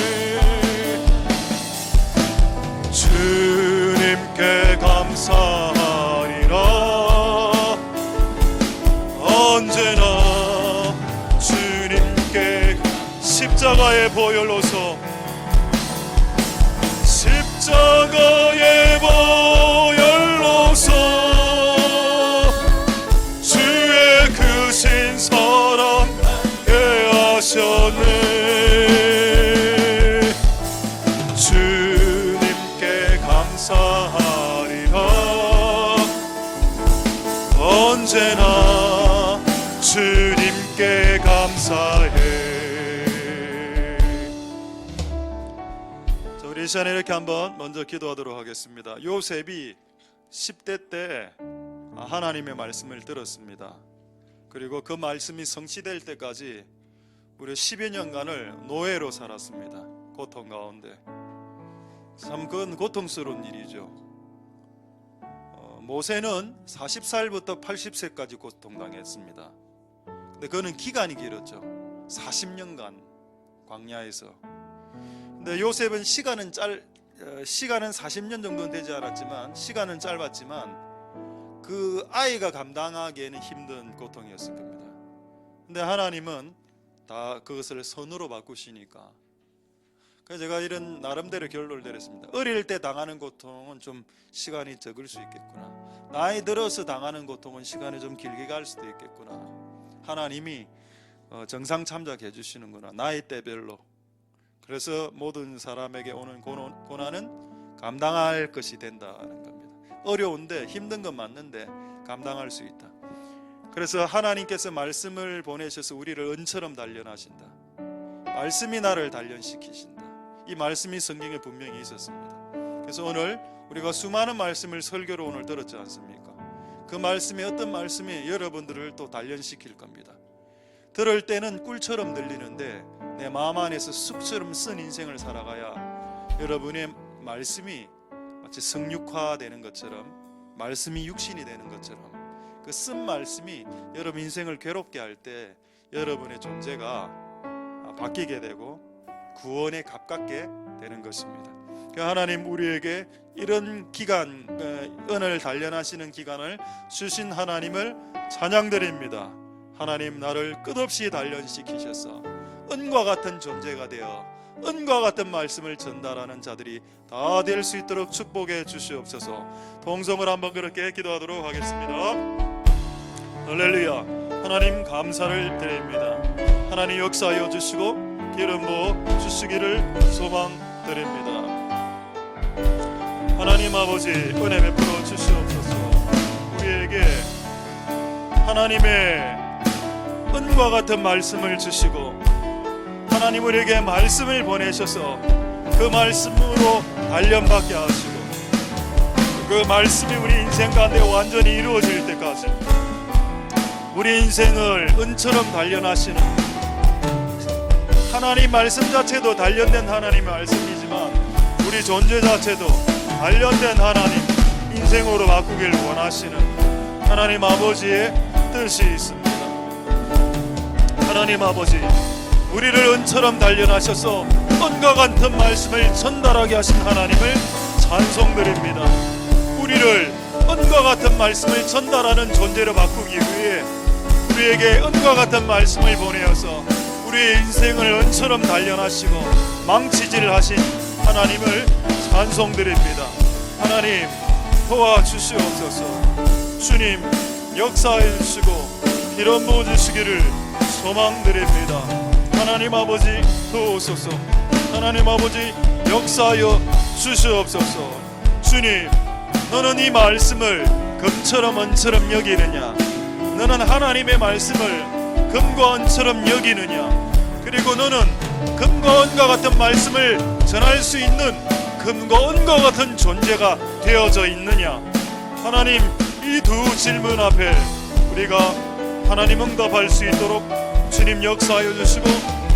주님께 감사하리라 언제나 주님께 십자가의 보혈로서 십자가의 보혈로서 주의 크신 사랑 하셨네 주님께 감사하리라 언제나 주님께 감사해 자, 우리 이 시간에 이렇게 한번 먼저 기도하도록 하겠습니다. 요셉이 10대 때 하나님의 말씀을 들었습니다. 그리고 그 말씀이 성취될 때까지 무려 10여 년간을 노예로 살았습니다. 고통 가운데 참 그건 고통스러운 일이죠. 모세는 40살부터 80세까지 고통당했습니다. 근데 그거는 기간이 길었죠. 40년간 광야에서. 근데 요셉은 시간은 40년 정도는 되지 않았지만 시간은 짧았지만 그 아이가 감당하기에는 힘든 고통이었을 겁니다. 근데 하나님은 다 그것을 선으로 바꾸시니까 그래서 제가 이런 나름대로 결론을 내렸습니다. 어릴 때 당하는 고통은 좀 시간이 적을 수 있겠구나. 나이 들어서 당하는 고통은 시간이 좀 길게 갈 수도 있겠구나. 하나님이 정상 참작해 주시는구나. 나이대별로. 그래서 모든 사람에게 오는 고난은 감당할 것이 된다는 겁니다. 어려운데 힘든 건 맞는데 감당할 수 있다. 그래서 하나님께서 말씀을 보내셔서 우리를 은처럼 단련하신다. 말씀이 나를 단련시키신다. 이 말씀이 성경에 분명히 있었습니다. 그래서 오늘 우리가 수많은 말씀을 설교로 오늘 들었지 않습니까? 그 말씀이 어떤 말씀이 여러분들을 또 단련시킬 겁니다. 들을 때는 꿀처럼 들리는데 내 마음 안에서 쑥처럼 쓴 인생을 살아가야 여러분의 말씀이 마치 성육화되는 것처럼 말씀이 육신이 되는 것처럼 그 쓴 말씀이 여러분 인생을 괴롭게 할 때 여러분의 존재가 바뀌게 되고 구원에 가깝게 되는 것입니다. 하나님 우리에게 이런 기간, 은을 단련하시는 기간을 주신 하나님을 찬양드립니다. 하나님, 나를 끝없이 단련시키셔서 은과 같은 존재가 되어 은과 같은 말씀을 전달하는 자들이 다 될 수 있도록 축복해 주시옵소서. 동성을 한번 그렇게 기도하도록 하겠습니다. 할렐루야. 하나님 감사를 드립니다. 하나님 역사하여 주시고 기름 부어 주시기를 소망드립니다. 하나님 아버지, 은혜 베풀어 주시옵소서. 우리에게 하나님의 은과 같은 말씀을 주시고 하나님 우리에게 말씀을 보내셔서 그 말씀으로 단련받게 하시고 그 말씀이 우리 인생 가운데 완전히 이루어질 때까지 우리 인생을 은처럼 단련하시는, 하나님 말씀 자체도 단련된 하나님의 말씀이지만 우리 존재 자체도 단련된 하나님 인생으로 바꾸길 원하시는 하나님 아버지의 뜻이 있습니다. 하나님 아버지, 우리를 은처럼 단련하셔서 은과 같은 말씀을 전달하게 하신 하나님을 찬송드립니다. 우리를 은과 같은 말씀을 전달하는 존재로 바꾸기 위해 우리에게 은과 같은 말씀을 보내어서 우리의 인생을 은처럼 단련하시고 망치질하신 하나님을 찬송드립니다. 하나님 도와주시옵소서. 주님 역사해 주시고 기름 부어 주시기를 소망드립니다. 하나님 아버지 도우소서. 하나님 아버지 역사하여 주시옵소서. 주님, 너는 이 말씀을 금처럼 은처럼 여기느냐? 너는 하나님의 말씀을 금과 은처럼 여기느냐? 그리고 너는 금과 은과 같은 말씀을 전할 수 있는 금과 은과 같은 존재가 되어져 있느냐? 하나님, 이 두 질문 앞에 우리가 하나님 응답할 수 있도록 주님 역사하여 주시고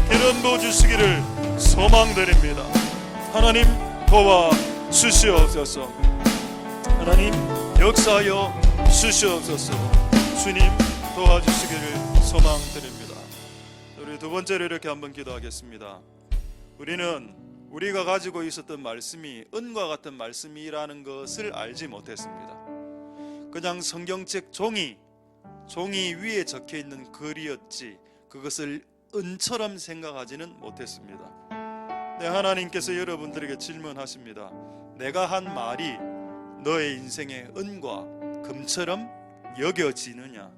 기름 부어 주시기를 소망드립니다. 하나님 도와 주시옵소서. 하나님 역사하여 주시옵소서. 주님 도와주시기를 소망드립니다. 우리 두 번째로 이렇게 한번 기도하겠습니다. 우리는 우리가 가지고 있었던 말씀이 은과 같은 말씀이라는 것을 알지 못했습니다. 그냥 성경책 종이 위에 적혀있는 글이었지 그것을 은처럼 생각하지는 못했습니다. 네, 하나님께서 여러분들에게 질문하십니다. 내가 한 말이 너의 인생의 은과 금처럼 여겨지느냐?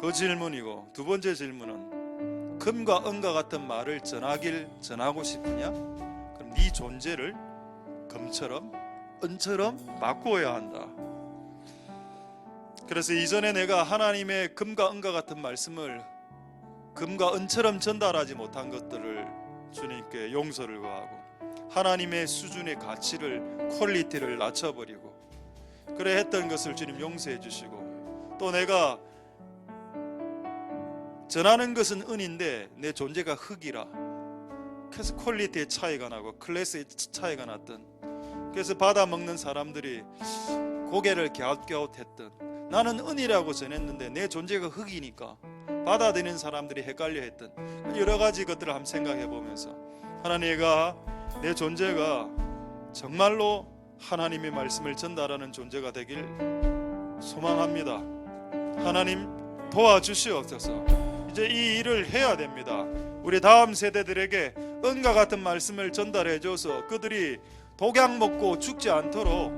그 질문이고, 두 번째 질문은 금과 은과 같은 말을 전하고 싶으냐? 그럼 네 존재를 금처럼 은처럼 바꾸어야 한다. 그래서 이전에 내가 하나님의 금과 은과 같은 말씀을 금과 은처럼 전달하지 못한 것들을 주님께 용서를 구하고 하나님의 수준의 가치를, 퀄리티를 낮춰버리고 그래 했던 것을 주님 용서해 주시고, 또 내가 전하는 것은 은인데 내 존재가 흙이라 그래서 퀄리티의 차이가 나고 클래스의 차이가 났던, 그래서 받아먹는 사람들이 고개를 갸웃갸웃했던, 나는 은이라고 전했는데 내 존재가 흙이니까 받아들이는 사람들이 헷갈려 했던 여러 가지 것들을 한번 생각해 보면서 하나님과 내 존재가 정말로 하나님의 말씀을 전달하는 존재가 되길 소망합니다. 하나님 도와주시옵소서. 이제 이 일을 해야 됩니다. 우리 다음 세대들에게 은과 같은 말씀을 전달해 줘서 그들이 독약 먹고 죽지 않도록,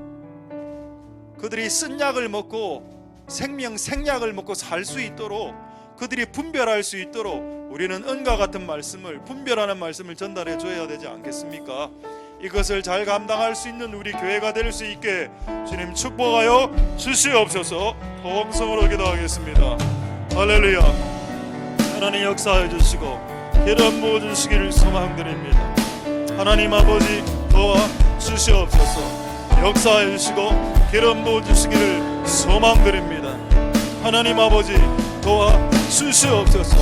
그들이 쓴 약을 먹고 생약을 먹고 살 수 있도록, 그들이 분별할 수 있도록 우리는 은과 같은 말씀을, 분별하는 말씀을 전달해 줘야 되지 않겠습니까? 이것을 잘 감당할 수 있는 우리 교회가 될 수 있게 주님 축복하여 주시옵소서. 통성으로 기도하겠습니다. 할렐루야. 하나님 역사해 주시고 기름 부어 주시기를 소망드립니다. 하나님 아버지 도와 주시옵소서. 역사해 주시고 기름 부어 주시기를 소망드립니다. 하나님 아버지 도와 주시옵소서.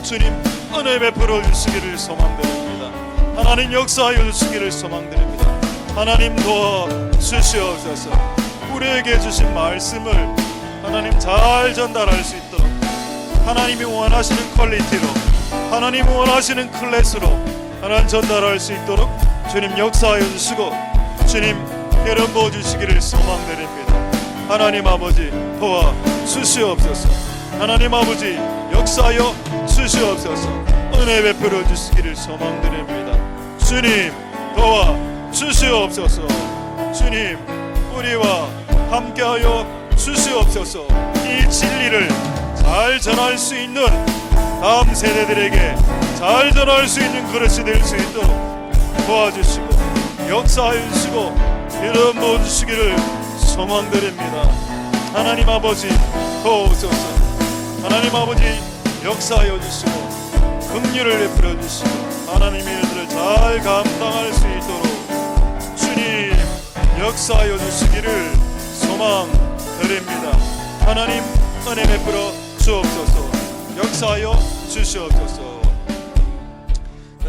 주님 은혜 베풀어 주시기를 소망드립니다. 하나님 역사하여 주시기를 소망드립니다. 하나님 도와 주시옵소서. 우리에게 주신 말씀을 하나님 잘 전달할 수 있도록 하나님이 원하시는 퀄리티로 하나님이 원하시는 클래스로 하나님 전달할 수 있도록 주님 역사하여 주시고 주님 기름 부어 주시기를 소망드립니다. 하나님 아버지 도와 주시옵소서. 하나님 아버지 역사하여 주시옵소서. 은혜 베풀어 주시기를 소망드립니다. 주님 도와 주시옵소서. 주님 우리와 함께하여 주시옵소서. 이 진리를 잘 전할 수 있는 다음 세대들에게 잘 전할 수 있는 그릇이 될 수 있도록 도와주시고 역사하여 주시고 기름 부어 주시기를 소망드립니다. 하나님 아버지 도우소서. 하나님 아버지 역사하여 주시고 긍휼을 베풀어 주시고 하나님의 일들을 잘 감당할 수 있도록 주님 역사하여 주시기를 소망드립니다. 하나님 은혜 베풀어 주옵소서. 역사하여 주시옵소서.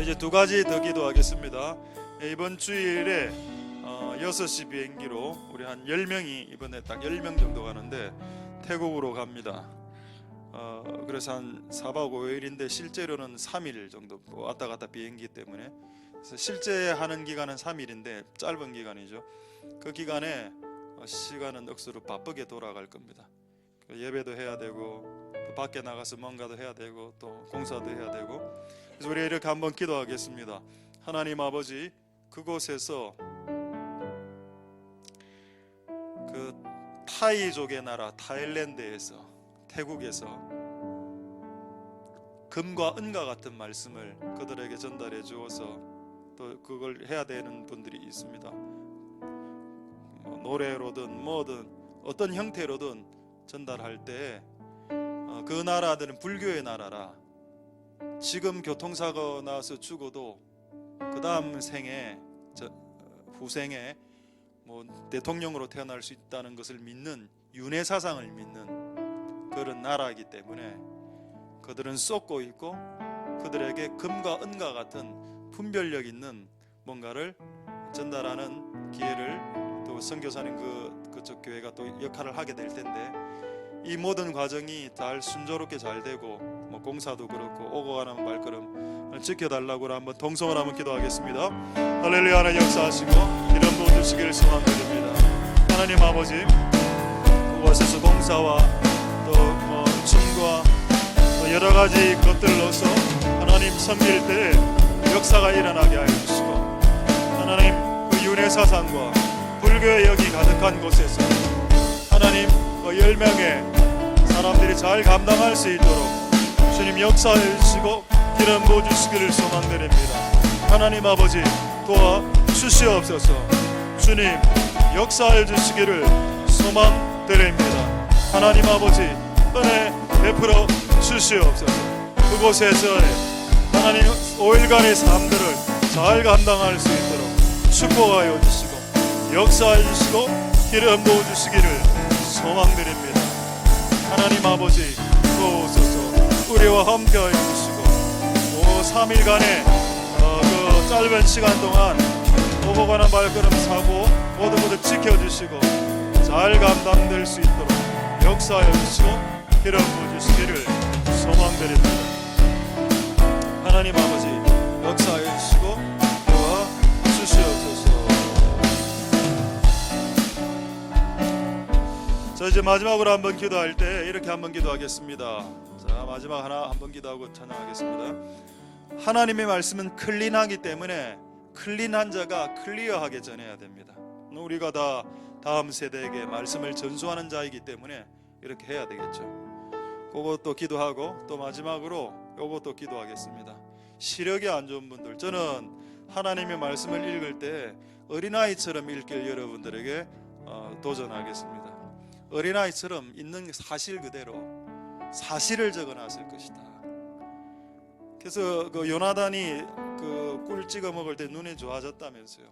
이제 두 가지 더 기도하겠습니다. 이번 주일에 6시 비행기로 우리 한 10명이 이번에 딱 10명 정도 가는데 태국으로 갑니다. 그래서 한 4박 5일인데 실제로는 3일 정도 왔다 갔다 비행기 때문에 그래서 실제 하는 기간은 3일인데 짧은 기간이죠. 그 기간에 시간은 억수로 바쁘게 돌아갈 겁니다. 예배도 해야 되고 또 밖에 나가서 뭔가도 해야 되고 또 공사도 해야 되고 그래서 우리 이렇게 한번 기도하겠습니다. 하나님 아버지 그곳에서 그 타이족의 나라 타일랜드에서 태국에서 금과 은과 같은 말씀을 그들에게 전달해 주어서 또 그걸 해야 되는 분들이 있습니다. 노래로든 뭐든 어떤 형태로든 전달할 때 그 나라들은 불교의 나라라 지금 교통사고 나서 죽어도 그 다음 생에 후생에 뭐 대통령으로 태어날 수 있다는 것을 믿는 윤회 사상을 믿는 그런 나라이기 때문에 그들은 쏟고 있고 그들에게 금과 은과 같은 분별력 있는 뭔가를 전달하는 기회를 또 선교사님 그쪽 교회가 또 역할을 하게 될 텐데 이 모든 과정이 잘 순조롭게 잘 되고 뭐 공사도 그렇고 오고 가는 발걸음 지켜달라고 한번 동성을 한번 기도하겠습니다. 할렐루야. 하나님 역사하시고 이름 부어주시기를 소망드립니다. 하나님 아버지 그곳에서 공사와 또 춤과 또 여러 가지 것들로서 하나님 섬길 때 역사가 일어나게 하여 주시고 하나님 그 윤회 사상과 불교의 역이 가득한 곳에서 하나님 그 10명의 사람들이 잘 감당할 수 있도록 주님 역사해 주시고 기름 부어 주시기를 소망드립니다. 하나님 아버지 도와 주시옵소서. 주님 역사해 주시기를 소망드립니다. 하나님 아버지 은혜 베풀어 주시옵소서. 그곳에서의 하나님 5일간의 삶들을 잘 감당할 수 있도록 축복하여 주시고 역사해 주시고 기름 부어 주시기를 소망드립니다. 하나님 아버지 도우소서. 우리와 함께하여 주시고 3일간의 그 짧은 시간 동안 오고 가는 발걸음 사고 모두 지켜주시고 잘 감당될 수 있도록 역사하여 주시고 기름 부어 주시기를 소망드립니다. 하나님 아버지 역사하여 주시고 도와 주시옵소서. 자 이제 마지막으로 한번 기도할 때 이렇게 한번 기도하겠습니다. 자 마지막 한번 기도하고 찬양하겠습니다. 하나님의 말씀은 클린하기 때문에 클린한 자가 클리어하게 전해야 됩니다. 우리가 다 다음 세대에게 말씀을 전수하는 자이기 때문에 이렇게 해야 되겠죠. 그것도 기도하고 또 마지막으로 이것도 기도하겠습니다. 시력이 안 좋은 분들 저는 하나님의 말씀을 읽을 때 어린아이처럼 읽길 여러분들에게 도전하겠습니다. 어린아이처럼 있는 사실 그대로 사실을 적어놨을 것이다. 그래서 그 요나단이 그 꿀 찍어 먹을 때 눈이 좋아졌다면서요.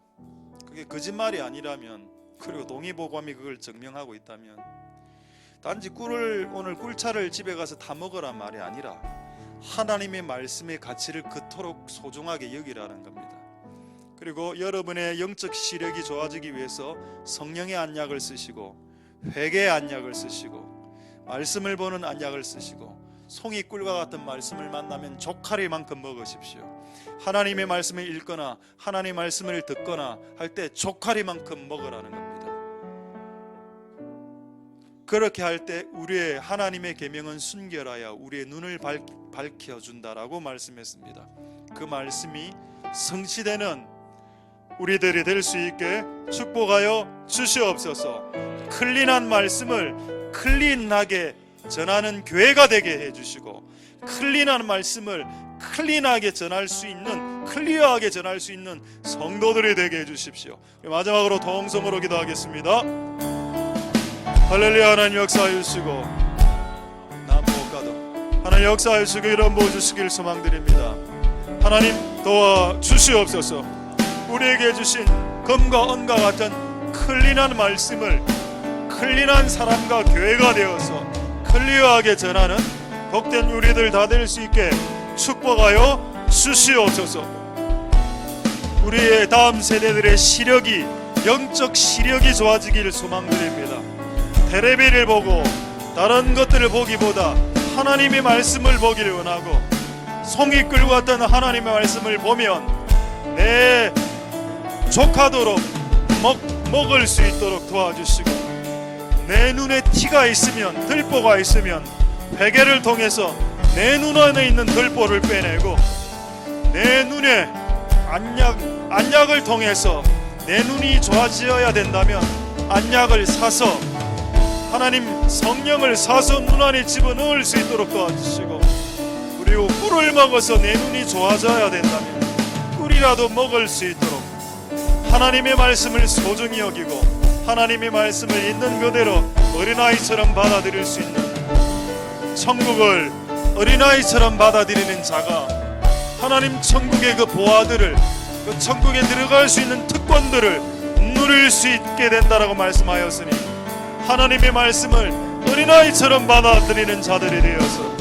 그게 거짓말이 아니라면 그리고 동의보감이 그걸 증명하고 있다면 단지 오늘 꿀차를 집에 가서 다 먹으란 말이 아니라 하나님의 말씀의 가치를 그토록 소중하게 여기라는 겁니다. 그리고 여러분의 영적 시력이 좋아지기 위해서 성령의 안약을 쓰시고 회개의 안약을 쓰시고 말씀을 보는 안약을 쓰시고 송이 꿀과 같은 말씀을 만나면 조카리만큼 먹으십시오. 하나님의 말씀을 읽거나 하나님의 말씀을 듣거나 할 때 조카리만큼 먹으라는 겁니다. 그렇게 할 때 우리의 하나님의 계명은 순결하여 우리의 눈을 밝혀준다라고 말씀했습니다. 그 말씀이 성취되는 우리들이 될 수 있게 축복하여 주시옵소서. 클린한 말씀을 클린하게 전하는 교회가 되게 해주시고, 클린한 말씀을 클린하게 전할 수 있는, 클리어하게 전할 수 있는 성도들이 되게 해주십시오. 마지막으로 동성으로 기도하겠습니다. 할렐루야. 하나님 역사하여 주시고, 나무가도 하나님 역사하여 주시고 이런 보여 주시길 소망드립니다. 하나님 도와 주시옵소서. 우리에게 주신 금과 은과 같은 클린한 말씀을 클린한 사람과 교회가 되어서 클리어하게 전하는 복된 우리들 다 될 수 있게 축복하여 주시옵소서. 우리의 다음 세대들의 시력이, 영적 시력이 좋아지기를 소망드립니다. 텔레비를 보고 다른 것들을 보기보다 하나님의 말씀을 보기를 원하고, 송이 끌고 왔던 하나님의 말씀을 보면 내 족하도록 먹을 수 있도록 도와주시고, 내 눈에 티가 있으면, 들보가 있으면 베개를 통해서 내 눈 안에 있는 들보를 빼내고, 내 눈에 안약을 통해서 내 눈이 좋아져야 된다면 안약을 사서, 하나님 성령을 사서 눈 안에 집어넣을 수 있도록 도와주시고, 그리고 꿀을 먹어서 내 눈이 좋아져야 된다면 꿀이라도 먹을 수 있도록 하나님의 말씀을 소중히 여기고, 하나님의 말씀을 있는 그대로 어린아이처럼 받아들일 수 있는, 천국을 어린아이처럼 받아들이는 자가 하나님 천국의 그 보화들을, 그 천국에 들어갈 수 있는 특권들을 누릴 수 있게 된다라고 말씀하였으니, 하나님의 말씀을 어린아이처럼 받아들이는 자들이 되어서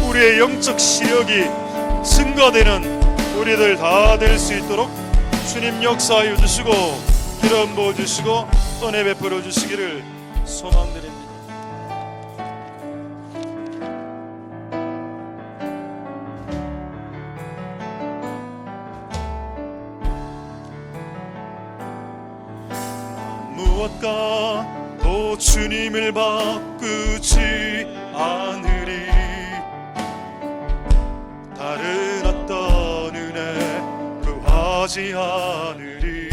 우리의 영적 시력이 증가되는 우리들 다 될 수 있도록 주님 역사하여 주시고 기름 부어 주시고 은혜 베풀어 주시기를 소망드립니다. 무엇과도 주님을 바꾸지 않으리. 다른 어떤 은혜 구하지 않으리.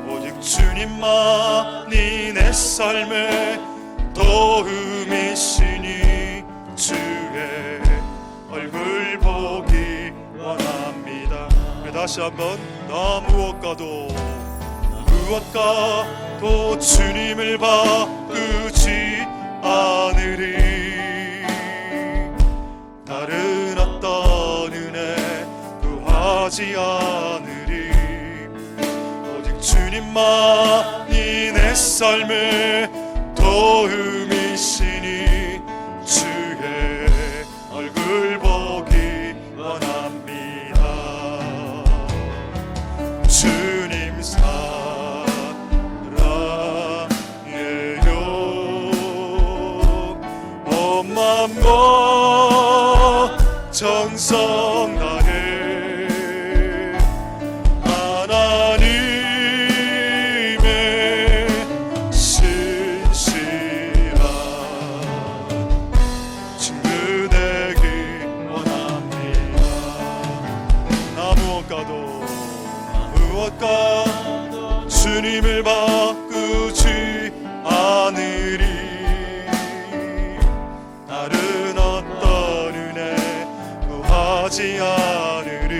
오직 주님만이 내 삶의 도움이시니 주의 얼굴 보기 원합니다. 다시 한번, 나 무엇과도 주님을 바꾸지 않으리. 다른 어떤 은혜 구하지 않으리. 오직 주님만이 내 삶의 도움이시니 주의 얼굴 보기 원합니다. 주님 사랑해요. 온 마음과 정성 다해 하나님의 신실한 친구 되기 원합니다. 나 무엇과도 주님을 바꾸지 않으리. 다른 어떤 은혜 구하지 않으리.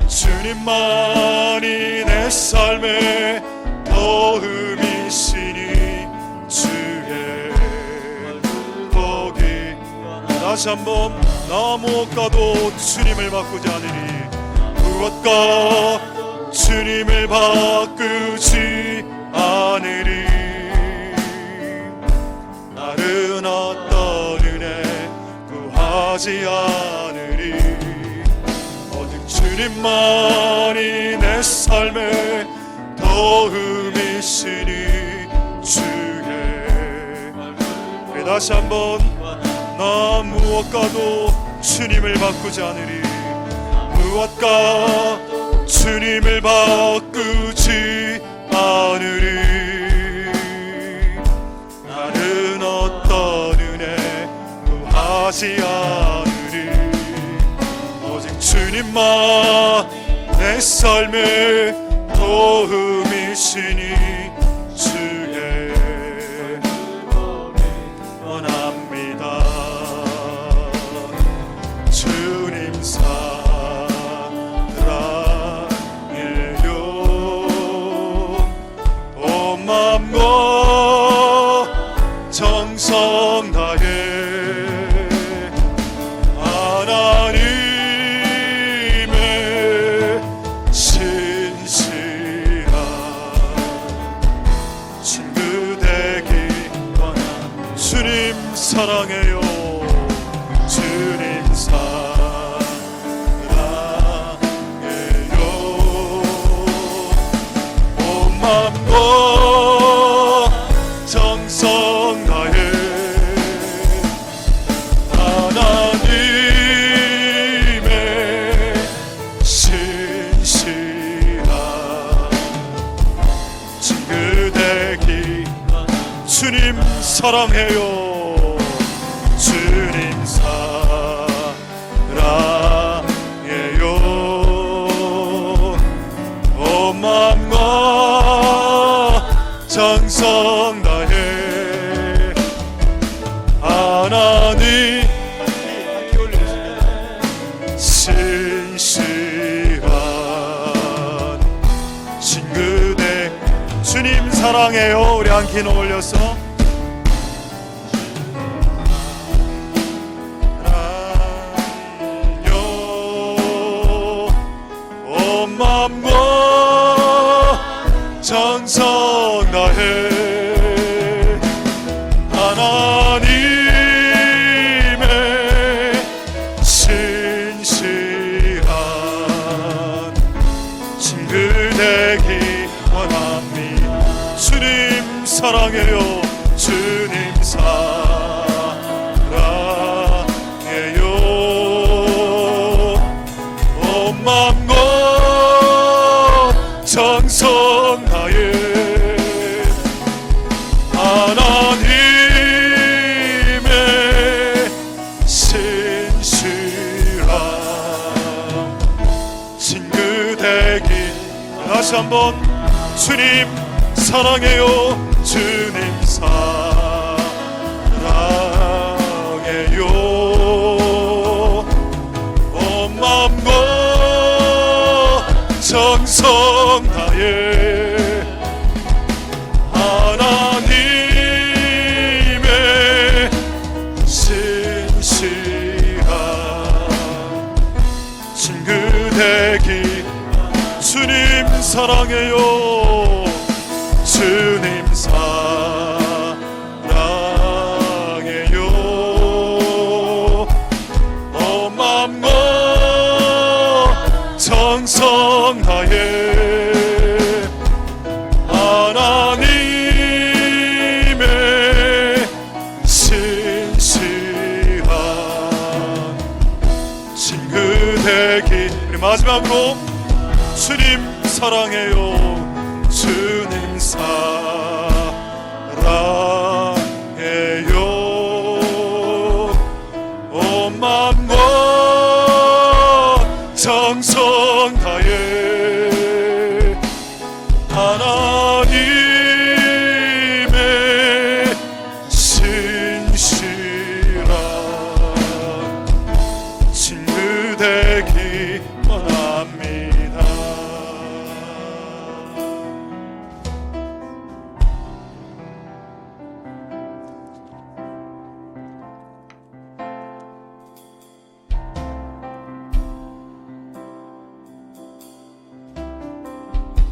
주님만이 내 삶의 도움이시니 주의 복이. 다시 한번, 나 무엇과도 주님을 바꾸지 않으리. 무엇과 주님을 바꾸지 않으리. 다른 어떤 은혜 구하지 않으리. 오직 주님만이 내 삶의 도움이시니 주의 다시 한번 나 무엇과도 주님을 바꾸지 않으리. 무엇과 주님을 바꾸지 않으리. 나는 어떤 은혜 구하지 않으리. 오직 주님만 내 삶의 도움이시니 주의 원합니다. 주님 사랑해요. 온 마음과 정성 다해 하나님의 신실한 친구 되기 원합니다. 주님 사랑해요. 주님 사랑해요. 온 마음과 정성 다해 하나님의 신실한 친구 되기 주님 사랑해요. 주님 사랑해요. 온 마음과 정성 다해 하나님 신실한 친구 되 주님 사랑해요. 우리 한 키 올려서 마음과 정성 다해 하나님의 신실한 친구 되기 원합니다. 주님 사랑해요. 주님 사랑해요. 온 마음과 정성 다해 하나님의 신실한 친구 되기 다시 한번 주님 사랑해요. 주님 사랑해요. 온 마음과 정성 다해 하나님의 신실한 친구 되기 주님 사랑해요. 주님 사랑해요. 온 마음과 정성 다해 하나님의 신실한 친구 되기 우리 마지막으로 주님 사랑해요. 주님 사랑해요. 온 마음과 정성 다해 하나님의 신실한 친구 되기